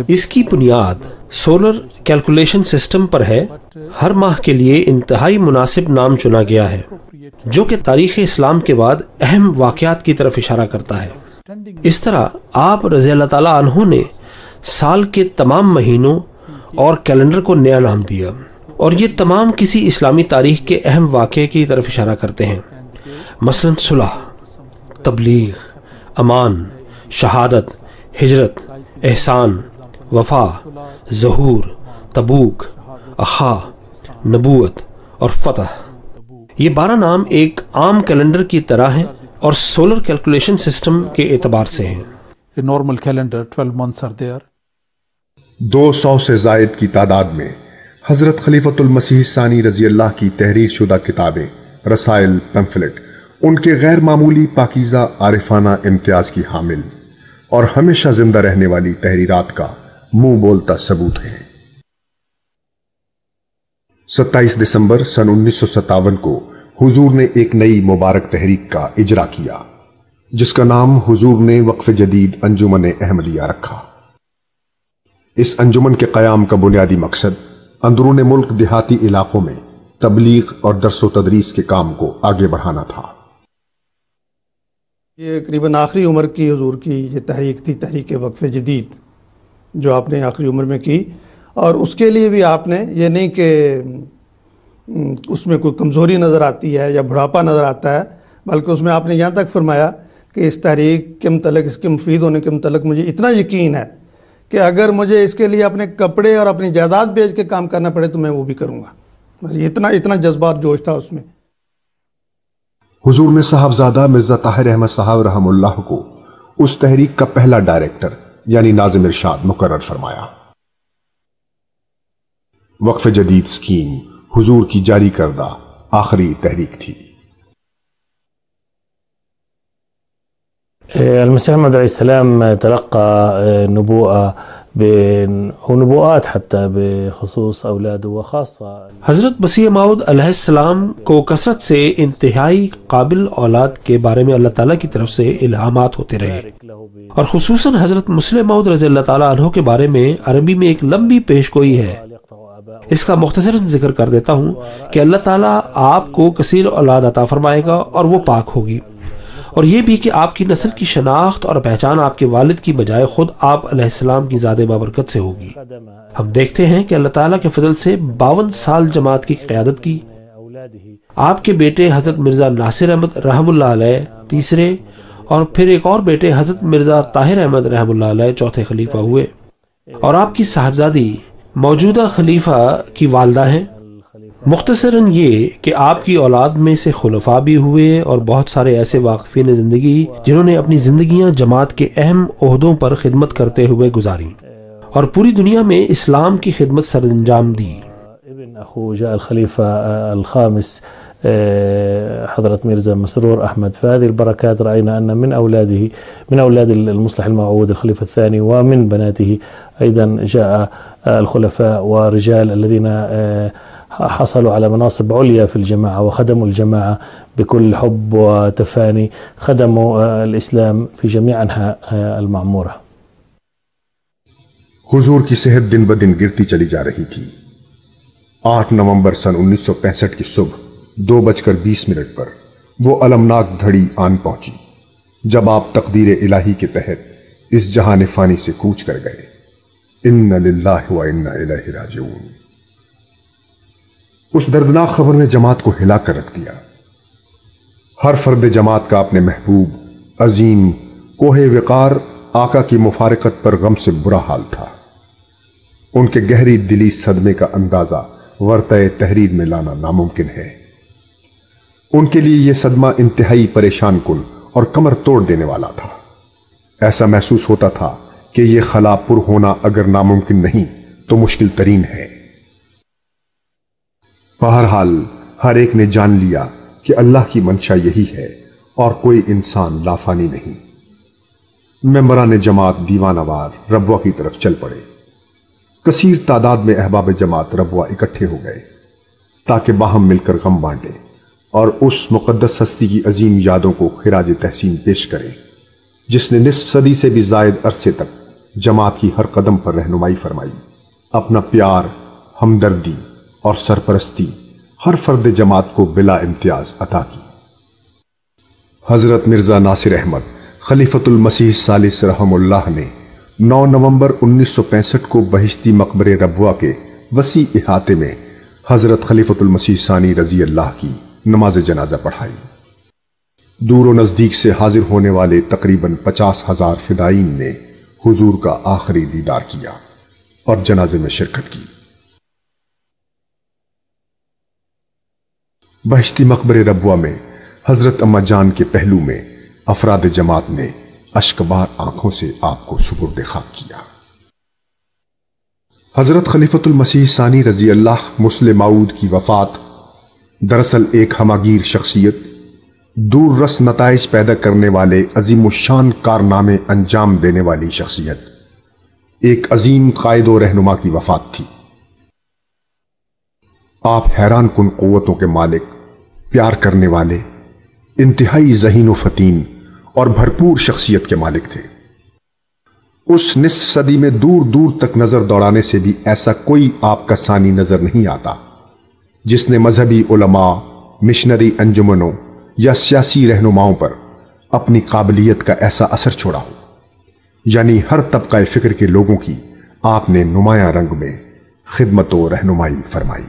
اس کی بنیاد سولر کیلکولیشن سسٹم پر ہے. ہر ماہ کے لیے انتہائی مناسب نام چنا گیا ہے جو کہ تاریخ اسلام کے بعد اہم واقعات کی طرف اشارہ کرتا ہے. اس طرح آپ رضی اللہ تعالیٰ عنہ نے سال کے تمام مہینوں اور کیلنڈر کو نیا نام دیا، اور یہ تمام کسی اسلامی تاریخ کے اہم واقعے کی طرف اشارہ کرتے ہیں، مثلا صلح، تبلیغ، امان، شہادت، ہجرت، احسان، وفا، ظہور، تبوک، اخا، نبوت اور فتح. یہ 12 نام ایک عام کیلنڈر کی طرح ہیں اور سولر کیلکولیشن سسٹم کے اعتبار سے ہیں. A normal calendar, 12 months are there. 200 سے زائد کی تعداد میں حضرت خلیفۃ المسیح ثانی رضی اللہ کی تحریر شدہ کتابیں، رسائل، پمفلٹ ان کے غیر معمولی پاکیزہ عارفانہ امتیاز کی حامل اور ہمیشہ زندہ رہنے والی تحریرات کا منہ بولتا ثبوت ہے. 27 دسمبر سن 1957 کو حضور نے ایک نئی مبارک تحریک کا اجرا کیا جس کا نام حضور نے وقف جدید انجمن احمدیہ رکھا. اس انجمن کے قیام کا بنیادی مقصد اندرون ملک دیہاتی علاقوں میں تبلیغ اور درس و تدریس کے کام کو آگے بڑھانا تھا. یہ قریباً آخری عمر کی حضور کی یہ تحریک تھی، تحریک وقف جدید، جو آپ نے آخری عمر میں کی. اور اس کے لیے بھی آپ نے یہ نہیں کہ اس میں کوئی کمزوری نظر آتی ہے یا بڑھاپا نظر آتا ہے، بلکہ اس میں آپ نے یہاں تک فرمایا کہ اس تحریک کے متعلق، اس کے مفید ہونے کے متعلق مجھے اتنا یقین ہے کہ اگر مجھے اس کے لیے اپنے کپڑے اور اپنی جائیداد بیچ کے کام کرنا پڑے تو میں وہ بھی کروں گا۔ اتنا جذبات جوش تھا اس میں۔ حضور نے صاحبزادہ مرزا طاہر احمد صاحب رحم اللہ کو اس تحریک کا پہلا ڈائریکٹر یعنی ناظم ارشاد مقرر فرمایا۔ وقف جدید اسکیم حضور کی جاری کردہ آخری تحریک تھی۔ المسيح محمد عليه السلام تلقى نبوءة ونبوءات حتى بخصوص أولاده وخاصة حضرت مسیح موعود علیہ السلام کو کثرت سے انتہائی قابل اولاد کے بارے میں اللہ تعالیٰ کی طرف سے الہامات ہوتے رہے، اور خصوصاً حضرت مسیح موعود رضی اللہ تعالیٰ عنہ کے بارے میں عربی میں ایک لمبی پیش گوئی ہے۔ اس کا مختصراً ذکر کر دیتا ہوں کہ اللہ تعالیٰ آپ کو کثیر اولاد عطا فرمائے گا اور وہ پاک ہوگی، اور یہ بھی کہ آپ کی نسل کی شناخت اور پہچان آپ کے والد کی بجائے خود آپ علیہ السلام کی ذات بابرکت سے ہوگی۔ ہم دیکھتے ہیں کہ اللہ تعالیٰ کے فضل سے 52 سال جماعت کی قیادت کی۔ آپ کے بیٹے حضرت مرزا ناصر احمد رحم اللہ علیہ تیسرے، اور پھر ایک اور بیٹے حضرت مرزا طاہر احمد رحم اللہ علیہ چوتھے خلیفہ ہوئے، اور آپ کی صاحبزادی موجودہ خلیفہ کی والدہ ہیں۔ مختصراً یہ کہ آپ کی اولاد میں سے خلفاء بھی ہوئے اور بہت سارے ایسے واقفین زندگی جنہوں نے اپنی زندگیاں جماعت کے اہم عہدوں پر خدمت کرتے ہوئے گزاری اور پوری دنیا میں اسلام کی خدمت سر انجام دی۔ ابن اخو جاء الخليفة الخامس حضرت مرزا مسرور أحمد، فهذه البركات رأينا أن من أولاد المصلح الموعود الخليفة الثاني ومن بناته أيضا جاء الخلفاء ورجال الذين حصلوا على مناصب عليا في الجماعة وخدموا الجماعة بكل حب وتفاني، خدموا الإسلام في جميع أنحاء المعمورة۔ حضور کی صحت دن بدن گرتی چلی جا رہی تھی۔ 8 نومبر سن 1965 کی صبح 2:20 پر وہ المناک گھڑی آن پہنچی جب آپ تقدیر الہی کے تحت اس جہان فانی سے کوچ کر گئے۔ ان للہ و انا الیہ راجعون۔ اس دردناک خبر نے جماعت کو ہلا کر رکھ دیا۔ ہر فرد جماعت کا اپنے محبوب عظیم کوہ وقار آقا کی مفارقت پر غم سے برا حال تھا۔ ان کے گہری دلی صدمے کا اندازہ ورطۂ تحریر میں لانا ناممکن ہے۔ ان کے لیے یہ صدمہ انتہائی پریشان کن اور کمر توڑ دینے والا تھا۔ ایسا محسوس ہوتا تھا کہ یہ خلا پر ہونا اگر ناممکن نہیں تو مشکل ترین ہے۔ بہرحال ہر ایک نے جان لیا کہ اللہ کی منشا یہی ہے اور کوئی انسان لافانی نہیں۔ ممبران جماعت دیوانہ وار ربوہ کی طرف چل پڑے۔ کثیر تعداد میں احباب جماعت ربوہ اکٹھے ہو گئے تاکہ باہم مل کر غم بانٹیں اور اس مقدس ہستی کی عظیم یادوں کو خراج تحسین پیش کریں جس نے نصف صدی سے بھی زائد عرصے تک جماعت کی ہر قدم پر رہنمائی فرمائی، اپنا پیار، ہمدردی اور سرپرستی ہر فرد جماعت کو بلا امتیاز عطا کی۔ حضرت مرزا ناصر احمد خلیفۃ المسیح الثالث رحم اللہ نے 9 نومبر 1965 کو بہشتی مقبرے ربوہ کے وسیع احاطے میں حضرت خلیفۃ المسیح ثانی رضی اللہ کی نماز جنازہ پڑھائی۔ دور و نزدیک سے حاضر ہونے والے تقریباً 50,000 فدائین نے حضور کا آخری دیدار کیا اور جنازے میں شرکت کی۔ بہشتی مقبرے ربوہ میں حضرت اما جان کے پہلو میں افراد جماعت نے اشکبار آنکھوں سے آپ کو سپرد خاک کیا۔ حضرت خلیفۃ المسیح ثانی رضی اللہ مسلم موعود کی وفات دراصل ایک ہماگیر شخصیت، دور رس نتائج پیدا کرنے والے عظیم الشان کارنامے انجام دینے والی شخصیت، ایک عظیم قائد و رہنما کی وفات تھی۔ آپ حیران کن قوتوں کے مالک، پیار کرنے والے، انتہائی ذہین و فتین اور بھرپور شخصیت کے مالک تھے۔ اس نصف صدی میں دور دور تک نظر دوڑانے سے بھی ایسا کوئی آپ کا ثانی نظر نہیں آتا جس نے مذہبی علماء، مشنری انجمنوں یا سیاسی رہنماؤں پر اپنی قابلیت کا ایسا اثر چھوڑا ہو۔ یعنی ہر طبقہ فکر کے لوگوں کی آپ نے نمایاں رنگ میں خدمت و رہنمائی فرمائی۔